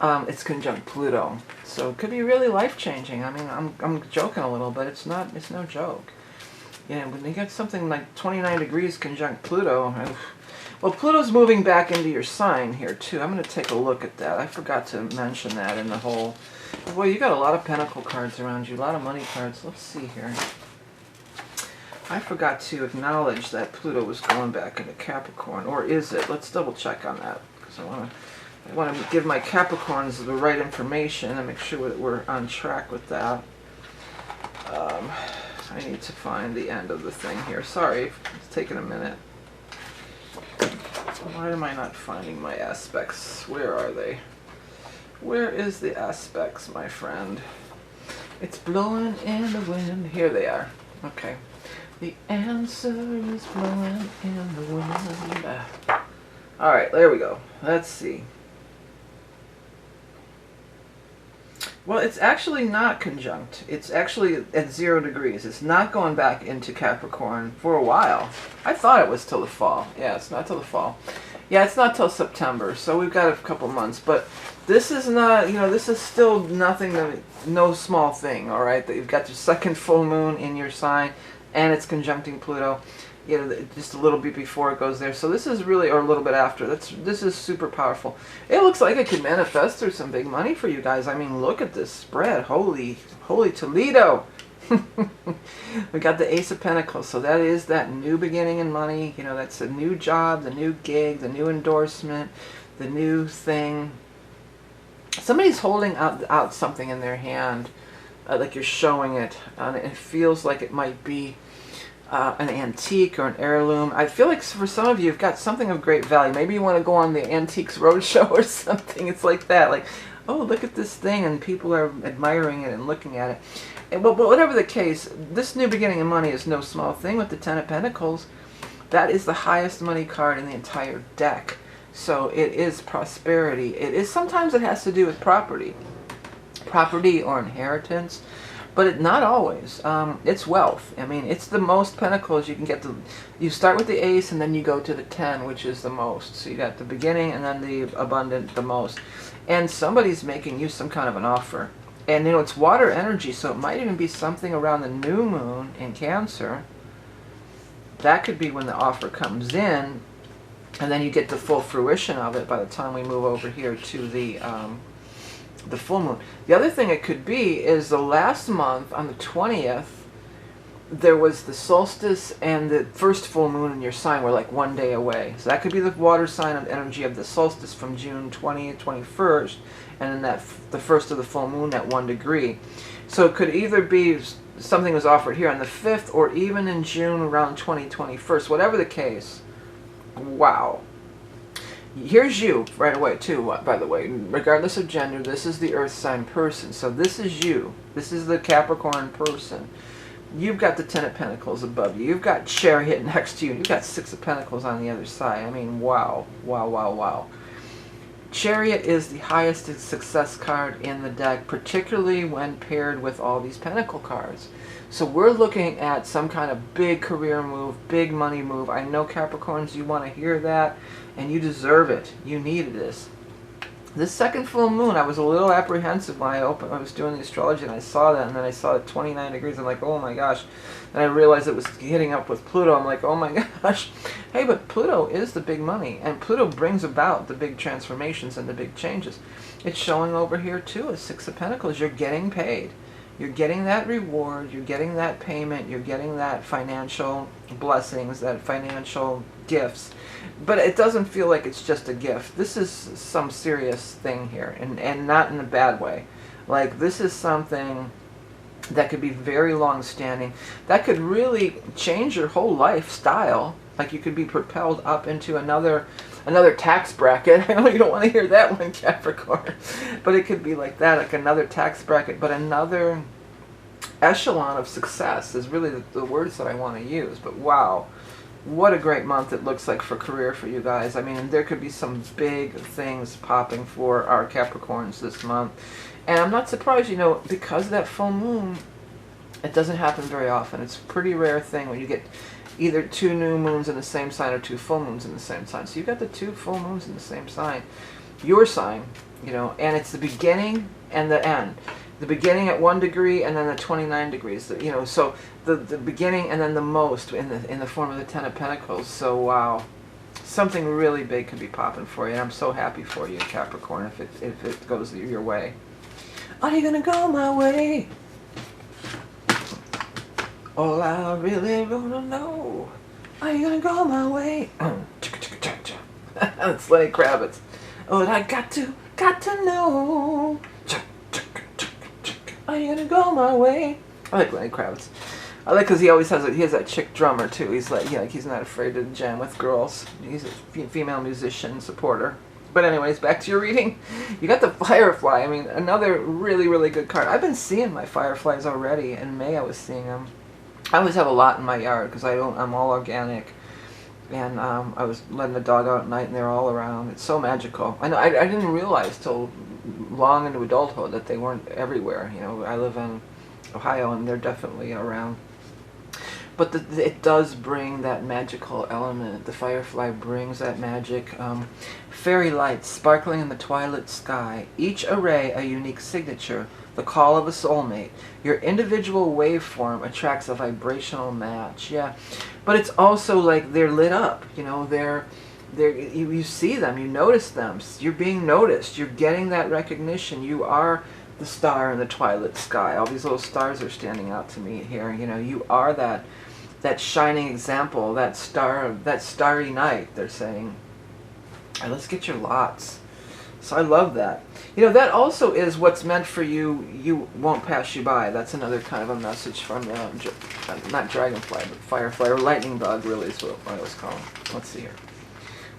It's conjunct Pluto, so it could be really life-changing. I mean, I'm joking a little, but it's no joke. You know, when you get something like 29 degrees conjunct Pluto, well, Pluto's moving back into your sign here too. I'm going to take a look at that. I forgot to mention that in the whole. Well, you got a lot of Pentacle cards around you, a lot of money cards. Let's see here. I forgot to acknowledge that Pluto was going back into Capricorn, or is it? Let's double check on that, because I want to give my Capricorns the right information and make sure that we're on track with that. I need to find the end of the thing here. Sorry, it's taking a minute. Why am I not finding my aspects? Where are they? Where is the aspects, my friend? It's blowing in the wind. Here they are. Okay. The answer is blowing in the wind. Alright, there we go. Let's see. Well, it's actually not conjunct. It's actually at 0 degrees. It's not going back into Capricorn for a while. I thought it was till the fall. Yeah, it's not till the fall. Yeah, it's not till September, so we've got a couple months. But this is not, you know, this is still nothing, no small thing, all right? That you've got your second full moon in your sign, and it's conjuncting Pluto, you know, just a little bit before it goes there. So this is really, or a little bit after. This is super powerful. It looks like it could manifest through some big money for you guys. I mean, look at this spread. Holy Toledo. We got the Ace of Pentacles, so that is that new beginning in money. You know, that's a new job, the new gig, the new endorsement, the new thing. Somebody's holding out something in their hand, like you're showing it, and it feels like it might be an antique or an heirloom. I feel like for some of you, you've got something of great value. Maybe you want to go on the Antiques Roadshow or something. It's like that, like, oh, look at this thing, and people are admiring it and looking at it. But whatever the case, this new beginning in money is no small thing with the Ten of Pentacles. That is the highest money card in the entire deck. So it is prosperity. It is, sometimes it has to do with property or inheritance, but not always. It's wealth. I mean, it's the most pentacles you can get. You start with the ace and then you go to the 10, which is the most. So you got the beginning and then the abundant, the most. And somebody's making you some kind of an offer. And you know, it's water energy, so it might even be something around the new moon in Cancer. That could be when the offer comes in, and then you get the full fruition of it by the time we move over here to the full moon. The other thing it could be is the last month on the 20th, there was the solstice and the first full moon in your sign were like 1 day away. So that could be the water sign of energy of the solstice from June 20th, 21st, and then the first of the full moon at 1 degree. So it could either be something was offered here on the 5th or even in June around 21st. Whatever the case, wow. Here's you right away too, by the way. Regardless of gender, this is the earth sign person. So this is you. This is the Capricorn person. You've got the 10 of Pentacles above you. You've got Chariot next to you. You've got 6 of Pentacles on the other side. I mean, wow. Wow, wow, wow. Chariot is the highest success card in the deck, particularly when paired with all these Pentacle cards. So we're looking at some kind of big career move, big money move. I know Capricorns, you want to hear that, and you deserve it. You need this. This second full moon, I was a little apprehensive when I was doing the astrology and I saw that, and then I saw it 29 degrees. I'm like, oh my gosh. And I realized it was hitting up with Pluto. I'm like, oh my gosh. Hey, but Pluto is the big money, and Pluto brings about the big transformations and the big changes. It's showing over here too as 6 of Pentacles. You're getting paid. You're getting that reward. You're getting that payment. You're getting that financial blessings, that financial gifts. But it doesn't feel like it's just a gift. This is some serious thing here, and not in a bad way. Like, this is something that could be very long-standing. That could really change your whole lifestyle. Like, you could be propelled up into another tax bracket. I know you don't want to hear that one, Capricorn. But it could be like that, like another tax bracket, but another echelon of success is really the words that I want to use. But wow. What a great month it looks like for career for you guys. I mean, there could be some big things popping for our Capricorns this month. And I'm not surprised, you know, because that full moon, it doesn't happen very often. It's a pretty rare thing when you get either 2 new moons in the same sign or 2 full moons in the same sign. So you got the 2 full moons in the same sign. Your sign, you know, and it's the beginning and the end. The beginning at 1 degree and then the 29 degrees, you know, so the beginning and then the most in the form of the 10 of Pentacles. So wow, something really big could be popping for you, and I'm so happy for you, Capricorn, if it goes your way. Are you gonna go my way? All I really wanna know. Are you gonna go my way? It's Lenny Kravitz. Oh, I got to know. Are you gonna go my way? I like Lenny Kravitz. I like because he always has that chick drummer too. He's like, yeah, he's not afraid to jam with girls. He's a female musician supporter. But anyways, back to your reading. You got the Firefly. I mean, another really, really good card. I've been seeing my Fireflies already. In May I was seeing them. I always have a lot in my yard because I'm all organic. And I was letting the dog out at night and they're all around. It's so magical. I know I didn't realize till long into adulthood that they weren't everywhere. You know, I live in Ohio and they're definitely around. But it does bring that magical element. The Firefly brings that magic. Fairy lights sparkling in the twilight sky. Each array a unique signature. The call of a soulmate. Your individual waveform attracts a vibrational match. Yeah, but it's also like they're lit up. You know, you see them, you notice them. You're being noticed. You're getting that recognition. You are the star in the twilight sky. All these little stars are standing out to me here. You know, you are that shining example, that starry night. They're saying, all right, let's get your lots. So I love that. You know, that also is what's meant for you. You won't pass you by. That's another kind of a message from not dragonfly, but firefly, or lightning bug, really is what I always call them. Let's see here.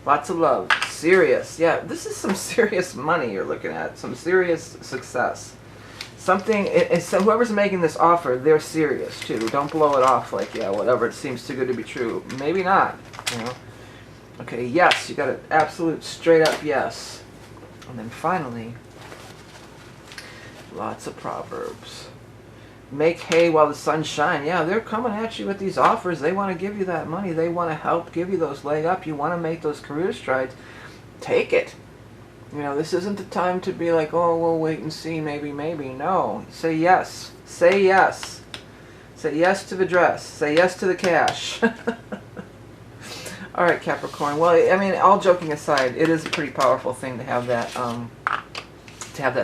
Lots of love. Serious. Yeah, this is some serious money you're looking at. Some serious success. Something, so whoever's making this offer, they're serious too. Don't blow it off like, yeah, whatever, it seems too good to be true. Maybe not, you know. Okay, yes, you got an absolute straight up yes. And then finally, lots of proverbs. Make hay while the sun shines. Yeah, they're coming at you with these offers. They want to give you that money. They want to help give you those leg up. You want to make those career strides. Take it. You know, this isn't the time to be like, oh, we'll wait and see, maybe. No. Say yes. Say yes. Say yes to the dress. Say yes to the cash. All right, Capricorn. Well, I mean, all joking aside, it is a pretty powerful thing to have that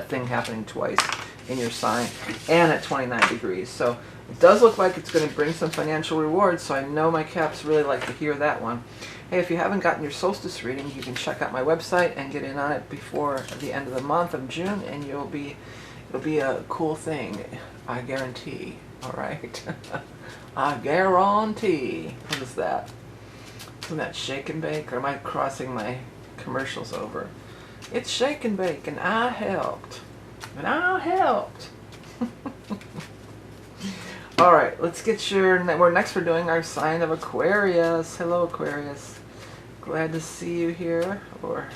thing happening twice in your sign and at 29 degrees. So It does look like it's going to bring some financial rewards, so I know my Caps really like to hear that one. Hey, if you haven't gotten your solstice reading, you can check out my website and get in on it before the end of the month of June, and it'll be a cool thing. I guarantee. All right. I guarantee. What is that? Isn't that shake and bake? Or am I crossing my commercials over? It's shake and bake, and I helped. And I helped. All right, let's get next we're doing our sign of Aquarius. Hello, Aquarius. Glad to see you here, or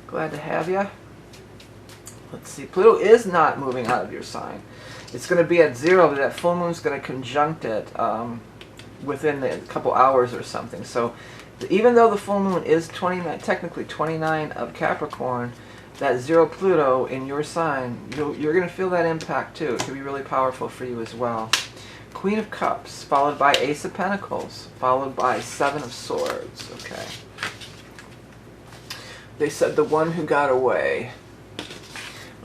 glad to have you. Let's see, Pluto is not moving out of your sign. It's going to be at 0, but that full moon's going to conjunct it within a couple hours or something. So even though the full moon is technically 29 of Capricorn, that 0 Pluto in your sign, you're going to feel that impact too. It can be really powerful for you as well. Queen of Cups, followed by Ace of Pentacles, followed by 7 of Swords. Okay. They said the one who got away.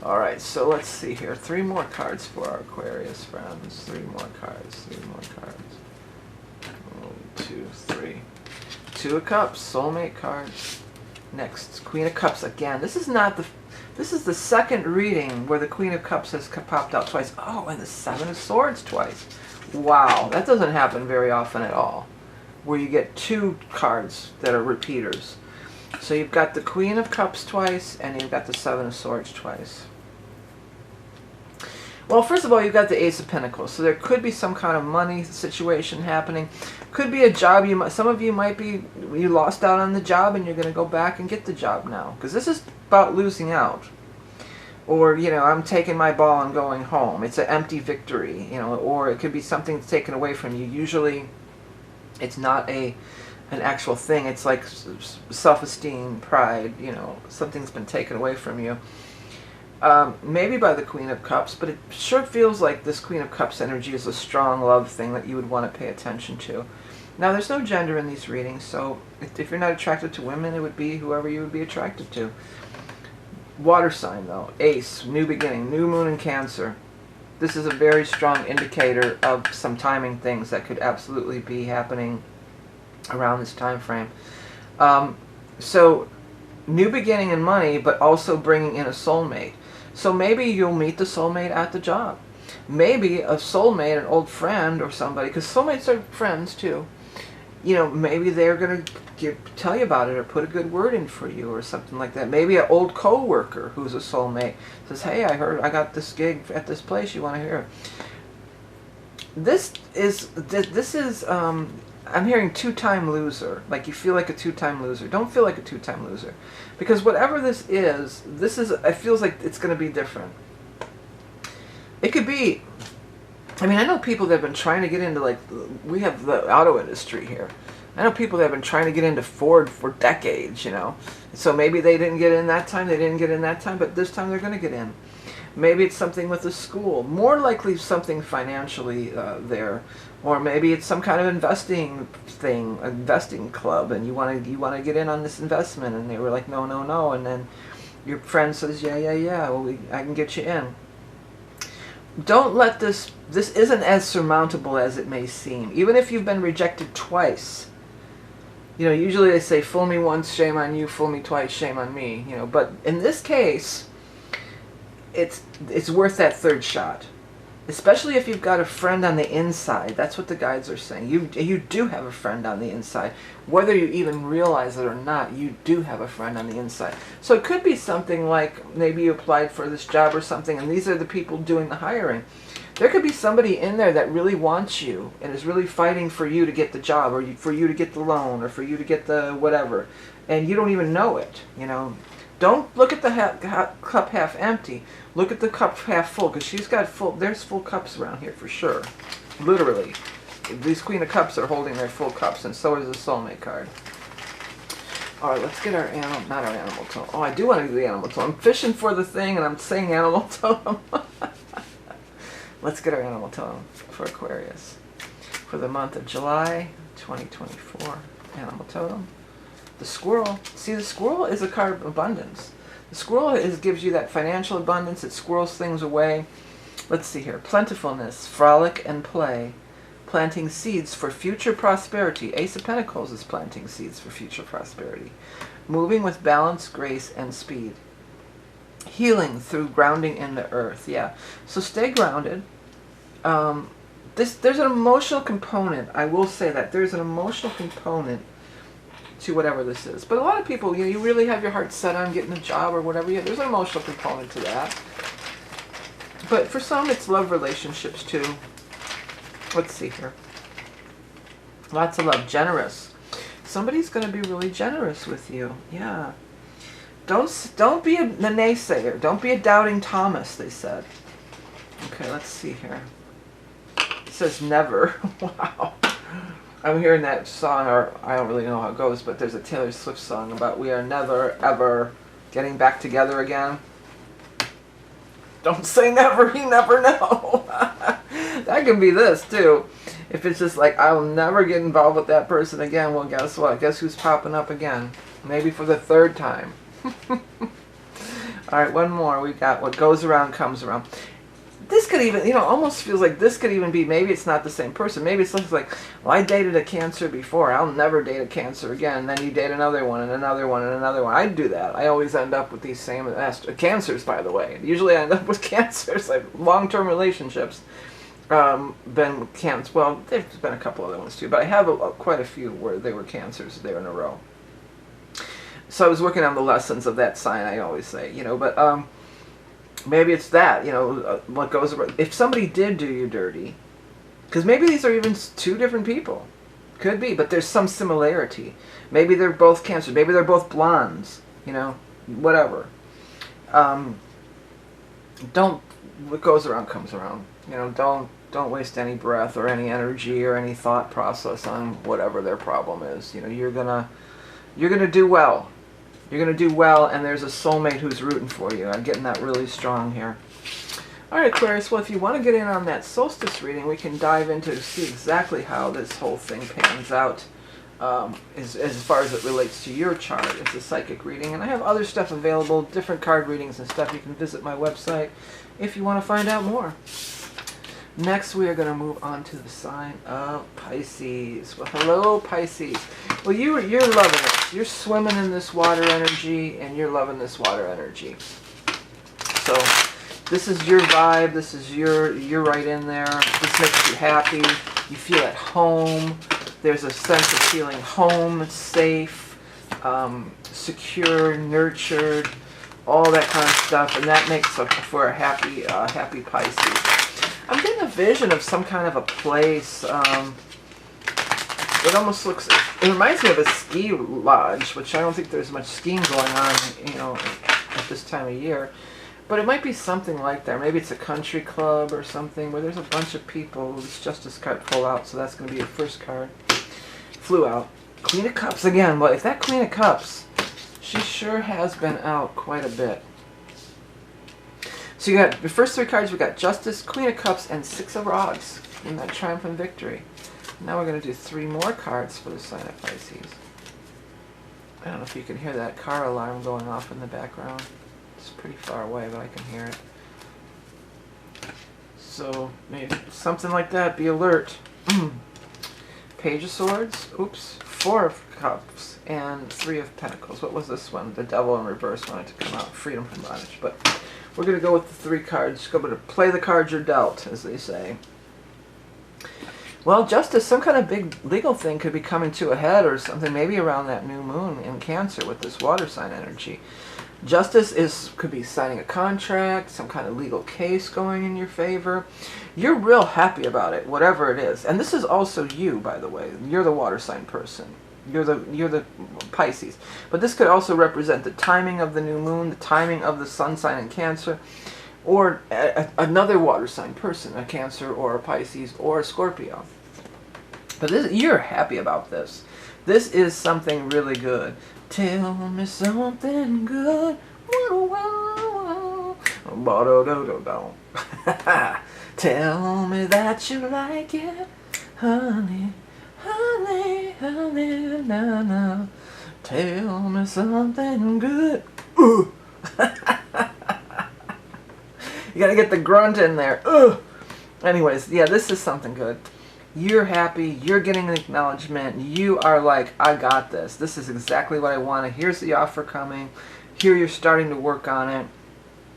All right, so let's see here. 3 more cards for our Aquarius friends. 3 more cards. 3 more cards. 1, 2, 3. 2 of Cups, soulmate cards. Next, Queen of Cups again. This is the second reading where the Queen of Cups has popped out twice. Oh, and the 7 of Swords twice. Wow, that doesn't happen very often at all, where you get 2 cards that are repeaters. So you've got the Queen of Cups twice, and you've got the 7 of Swords twice. Well, first of all, you've got the Ace of Pentacles, so there could be some kind of money situation happening. Could be a job. Some of you might be, you lost out on the job, and you're going to go back and get the job now, because this is about losing out. Or, I'm taking my ball and going home. It's an empty victory, or it could be something that's taken away from you. Usually, it's not an actual thing. It's like self-esteem, pride, something's been taken away from you. Maybe by the Queen of Cups, but it sure feels like this Queen of Cups energy is a strong love thing that you would want to pay attention to. Now, there's no gender in these readings, so if you're not attracted to women, it would be whoever you would be attracted to. Water sign, though. Ace, new beginning, new moon in Cancer. This is a very strong indicator of some timing things that could absolutely be happening around this time frame. So, new beginning and money, but also bringing in a soulmate. So maybe you'll meet the soulmate at the job. Maybe a soulmate, an old friend or somebody, because soulmates are friends too. Maybe they're going to tell you about it or put a good word in for you or something like that. Maybe an old co-worker who's a soulmate says, hey, I heard I got this gig at this place, you want to hear it? This is I'm hearing 2-time loser. Like you feel like a 2-time loser. Don't feel like a 2-time loser. Because whatever this is, it feels like it's going to be different. It could be, I know people that have been trying to get into, we have the auto industry here. I know people that have been trying to get into Ford for decades, So maybe they didn't get in that time, but this time they're going to get in. Maybe it's something with the school. More likely something financially there. Or maybe it's some kind of investing thing, investing club, and you want to get in on this investment, and they were like, no, no, no, and then your friend says, yeah, well, I can get you in. Don't let this isn't as surmountable as it may seem. Even if you've been rejected twice, usually they say, fool me once, shame on you, fool me twice, shame on me, but in this case, it's worth that 3rd shot. Especially if you've got a friend on the inside. That's what the guides are saying. You do have a friend on the inside. Whether you even realize it or not, you do have a friend on the inside. So it could be something like maybe you applied for this job or something, and these are the people doing the hiring. There could be somebody in there that really wants you and is really fighting for you to get the job, or for you to get the loan, or for you to get the whatever. And you don't even know it, Don't look at the cup half empty. Look at the cup half full, because she's got there's full cups around here for sure. Literally. These Queen of Cups are holding their full cups, and so is the soulmate card. Alright, let's get our not our animal totem. Oh, I do want to do the animal totem. I'm fishing for the thing, and I'm saying animal totem. Let's get our animal totem for Aquarius. For the month of July 2024. Animal totem. The squirrel. See, the squirrel is a card of abundance. The squirrel gives you that financial abundance. It squirrels things away. Let's see here. Plentifulness, frolic and play. Planting seeds for future prosperity. Ace of Pentacles is planting seeds for future prosperity. Moving with balance, grace, and speed. Healing through grounding in the earth. Yeah. So stay grounded. There's an emotional component. I will say that. There's an emotional component to whatever this is. But a lot of people, you really have your heart set on getting a job or whatever. Yeah, there's an emotional component to that. But for some, it's love relationships too. Let's see here. Lots of love. Generous. Somebody's going to be really generous with you. Yeah. Don't be a naysayer. Don't be a doubting Thomas, they said. Okay, let's see here. It says never. Wow. I'm hearing that song, or I don't really know how it goes, but there's a Taylor Swift song about we are never, ever getting back together again. Don't say never, you never know. That can be this, too. If it's just like, I will never get involved with that person again, well, guess what? Guess who's popping up again? Maybe for the third time. Alright, one more. We got what goes around comes around. This could even, almost feels like this could even be, maybe it's not the same person. Maybe it's like, well, I dated a Cancer before. I'll never date a Cancer again. And then you date another one and another one and another one. I do that. I always end up with these same Cancers, by the way. Usually I end up with Cancers, like long-term relationships. Been Cancer. Well, there's been a couple other ones too, but I have quite a few where they were Cancers there in a row. So I was working on the lessons of that sign, I always say, but maybe it's that, what goes around. If somebody did do you dirty, because maybe these are even two different people. Could be, but there's some similarity. Maybe they're both Cancer. Maybe they're both blondes, whatever. What goes around comes around. Don't waste any breath or any energy or any thought process on whatever their problem is. You're gonna do well. You're going to do well, and there's a soulmate who's rooting for you. I'm getting that really strong here. All right, Aquarius, well, if you want to get in on that solstice reading, we can dive into see exactly how this whole thing pans out as far as it relates to your chart. It's a psychic reading, and I have other stuff available, different card readings and stuff. You can visit my website if you want to find out more. Next, we are going to move on to the sign of Pisces. Well, hello, Pisces. Well, you're loving it. You're swimming in this water energy, and you're loving this water energy. So, this is your vibe. This is you're right in there. This makes you happy. You feel at home. There's a sense of feeling home, safe, secure, nurtured, all that kind of stuff, and that makes for a happy Pisces. I'm getting a vision of some kind of a place. It almost looks, it reminds me of a ski lodge, which I don't think there's much skiing going on, at this time of year. But it might be something like that. Maybe it's a country club or something where there's a bunch of people. This Justice card pulled out, so that's going to be your first card. Flew out. Queen of Cups again. Well, if that Queen of Cups, she sure has been out quite a bit. So you got the first three cards. We got Justice, Queen of Cups, and Six of Rods in that triumph and victory. Now we're going to do three more cards for the sign of Pisces. I don't know if you can hear that car alarm going off in the background. It's pretty far away, but I can hear it. So maybe something like that. Be alert. Page of Swords. Oops. Four of Cups and Three of Pentacles. What was this one? The Devil in reverse wanted to come out. Freedom from bondage. But we're going to go with the three cards. Go to play the cards you're dealt, as they say. Well, Justice, some kind of big legal thing could be coming to a head or something, maybe around that new moon in Cancer with this water sign energy. Justice could be signing a contract, some kind of legal case going in your favor. You're real happy about it, whatever it is. And this is also you, by the way. You're the water sign person. You're the Pisces. But this could also represent the timing of the new moon, the timing of the sun sign in Cancer, or another water sign person, a Cancer or a Pisces or a Scorpio. But you're happy about this. This is something really good. Tell me something good. Tell me that you like it, honey, honey, honey, na na. Tell me something good. Ooh. You gotta get the grunt in there. Ugh. Anyways, yeah, this is something good. You're happy. You're getting an acknowledgement. You are like, I got this. This is exactly what I wanted. Here's the offer coming. Here you're starting to work on it.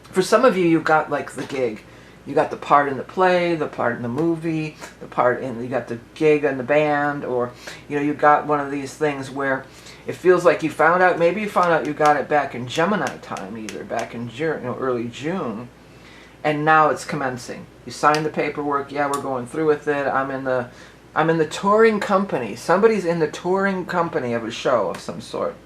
For some of you, you got like the gig. You got the part in the play, the part in the movie, you got the gig in the band, or you got one of these things where it feels like you found out. Maybe you found out you got it back in Gemini time, either back in June, early June, and now it's commencing. You signed the paperwork. Yeah, we're going through with it. I'm in the touring company. Somebody's in the touring company of a show of some sort.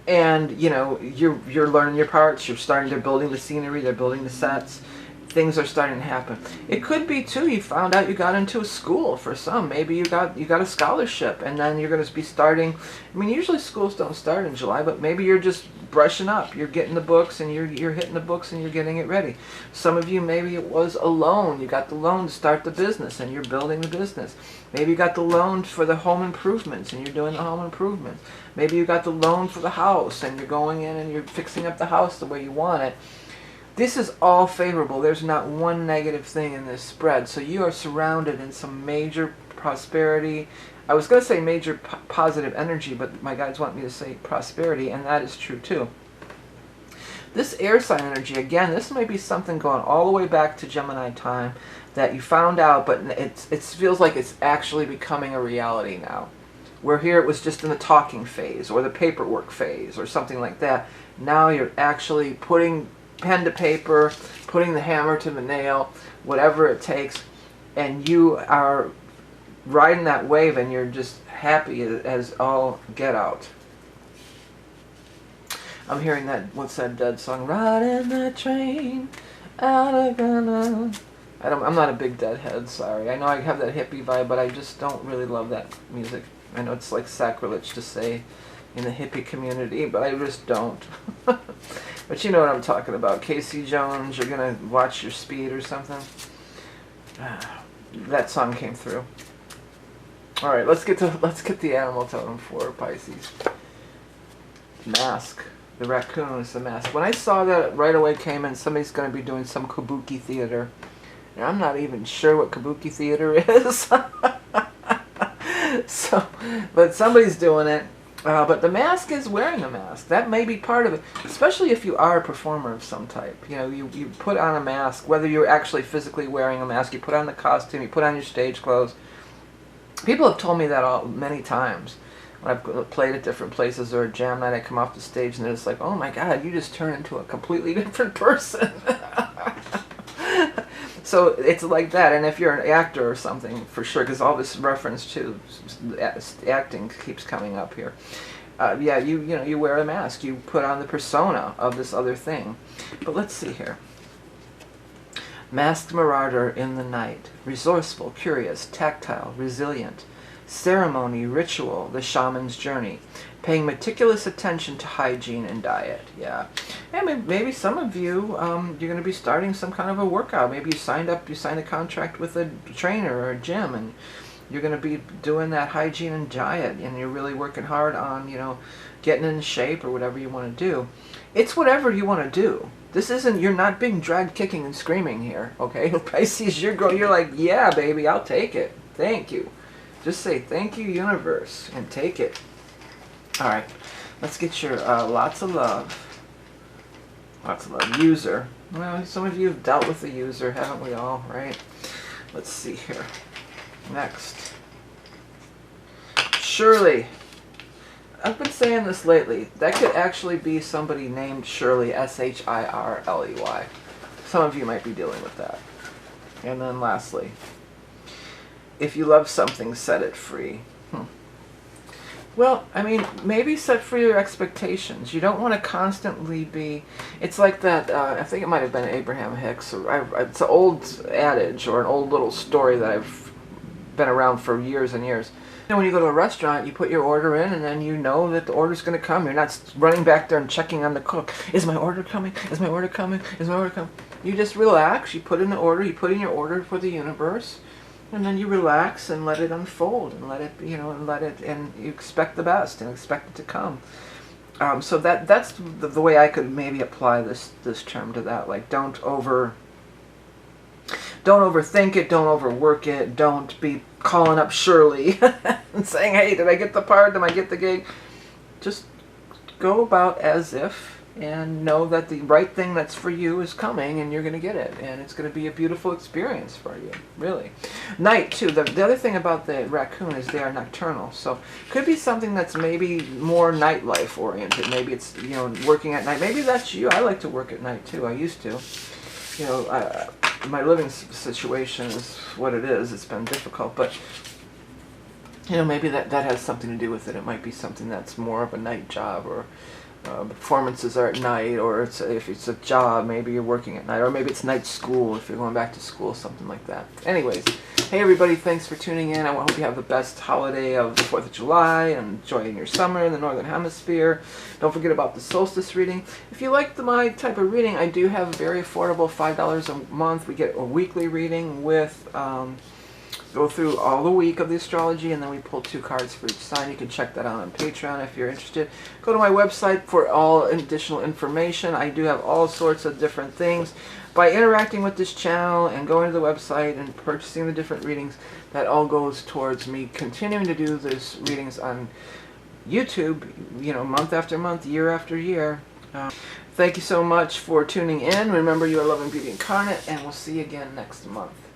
And you're learning your parts. They're building the scenery. They're building the sets. Things are starting to happen. It could be too, you found out you got into a school. For some, maybe you got a scholarship, and then you're going to be starting. I mean, usually schools don't start in July, but maybe you're just brushing up. You're getting the books, and you're hitting the books, and you're getting it ready. Some of you, maybe it was a loan. You got the loan to start the business, and you're building the business. Maybe you got the loan for the home improvements, and you're doing the home improvements. Maybe you got the loan for the house, and you're going in and you're fixing up the house the way you want it. This is all favorable. There's not one negative thing in this spread. So you are surrounded in some major prosperity. I was going to say major positive energy, but my guides want me to say prosperity, and that is true too. This air sign energy, again, this might be something going all the way back to Gemini time that you found out, but it feels like it's actually becoming a reality now. Where here it was just in the talking phase or the paperwork phase or something like that. Now you're actually putting pen to paper, putting the hammer to the nail, whatever it takes, and you are riding that wave, and you're just happy as all get out. I'm hearing that, what's that Dead song? Riding that train out of Ghana. I'm not a big Deadhead, sorry. I know I have that hippie vibe, but I just don't really love that music. I know it's like sacrilege to say in the hippie community, but I just don't. But you know what I'm talking about. Casey Jones, you're gonna watch your speed or something. That song came through. All right, let's get the animal totem for Pisces. Mask. The raccoon is the mask. When I saw that, it right away came in. Somebody's gonna be doing some kabuki theater, and I'm not even sure what kabuki theater is. So, but somebody's doing it. But the mask is wearing a mask. That may be part of it, especially if you are a performer of some type. You put on a mask, whether you're actually physically wearing a mask, you put on the costume, you put on your stage clothes. People have told me that many times. When I've played at different places or a jam night, I come off the stage and they're just like, oh my God, you just turn into a completely different person. So it's like that, and if you're an actor or something, for sure, because all this reference to acting keeps coming up here. Yeah, you wear a mask, you put on the persona of this other thing. But let's see here. Masked marauder in the night, resourceful, curious, tactile, resilient, ceremony, ritual, the shaman's journey, paying meticulous attention to hygiene and diet. Yeah, and maybe some of you, you're going to be starting some kind of a workout. Maybe you signed a contract with a trainer or a gym, and you're going to be doing that hygiene and diet, and you're really working hard on, getting in shape or whatever you want to do. It's whatever you want to do. This isn't, you're not being dragged kicking and screaming here, okay? Pisces, you're like, yeah, baby, I'll take it. Thank you. Just say, thank you, universe, and take it. All right, let's get your lots of love. Lots of love. User. Well, some of you have dealt with the user, haven't we all, right? Let's see here. Next. Shirley. I've been saying this lately. That could actually be somebody named Shirley, S-H-I-R-L-E-Y. Some of you might be dealing with that. And then lastly, if you love something, set it free. Well, I mean, maybe set free your expectations. You don't want to constantly be... It's like that, I think it might have been Abraham Hicks. It's an old adage or an old little story that I've been around for years and years. When you go to a restaurant, you put your order in, and then you know that the order's going to come. You're not running back there and checking on the cook. Is my order coming? Is my order coming? Is my order coming? You just relax. You put in the order. You put in your order for the universe. And then you relax and let it unfold and let it, and you expect the best and expect it to come. So that's the way I could maybe apply this term to that. Like, don't overthink it, don't overwork it, don't be calling up Shirley and saying, hey, did I get the part, did I get the gig? Just go about as if, and know that the right thing that's for you is coming, and you're going to get it, and it's going to be a beautiful experience for you, really. Night, too. The other thing about the raccoon is they are nocturnal, so could be something that's maybe more nightlife oriented. Maybe it's, you know, working at night. Maybe that's you. I like to work at night, too. I used to. You know, my living situation is what it is. It's been difficult, but you know, maybe that has something to do with it. It might be something that's more of a night job, or performances are at night, or if it's a job, maybe you're working at night, or maybe it's night school if you're going back to school, something like that. Anyways, hey everybody, thanks for tuning in. I hope you have the best holiday of the 4th of July and enjoying your summer in the Northern Hemisphere. Don't forget about the solstice reading. If you like my type of reading, I do have very affordable $5 a month. We get a weekly reading with go through all the week of the astrology, and then we pull 2 cards for each sign. You can check that out on Patreon if you're interested. Go to my website for all additional information. I do have all sorts of different things. By interacting with this channel and going to the website and purchasing the different readings, that all goes towards me continuing to do these readings on YouTube, you know, month after month, year after year. Thank you so much for tuning in. Remember, you are Love and Beauty Incarnate, and we'll see you again next month.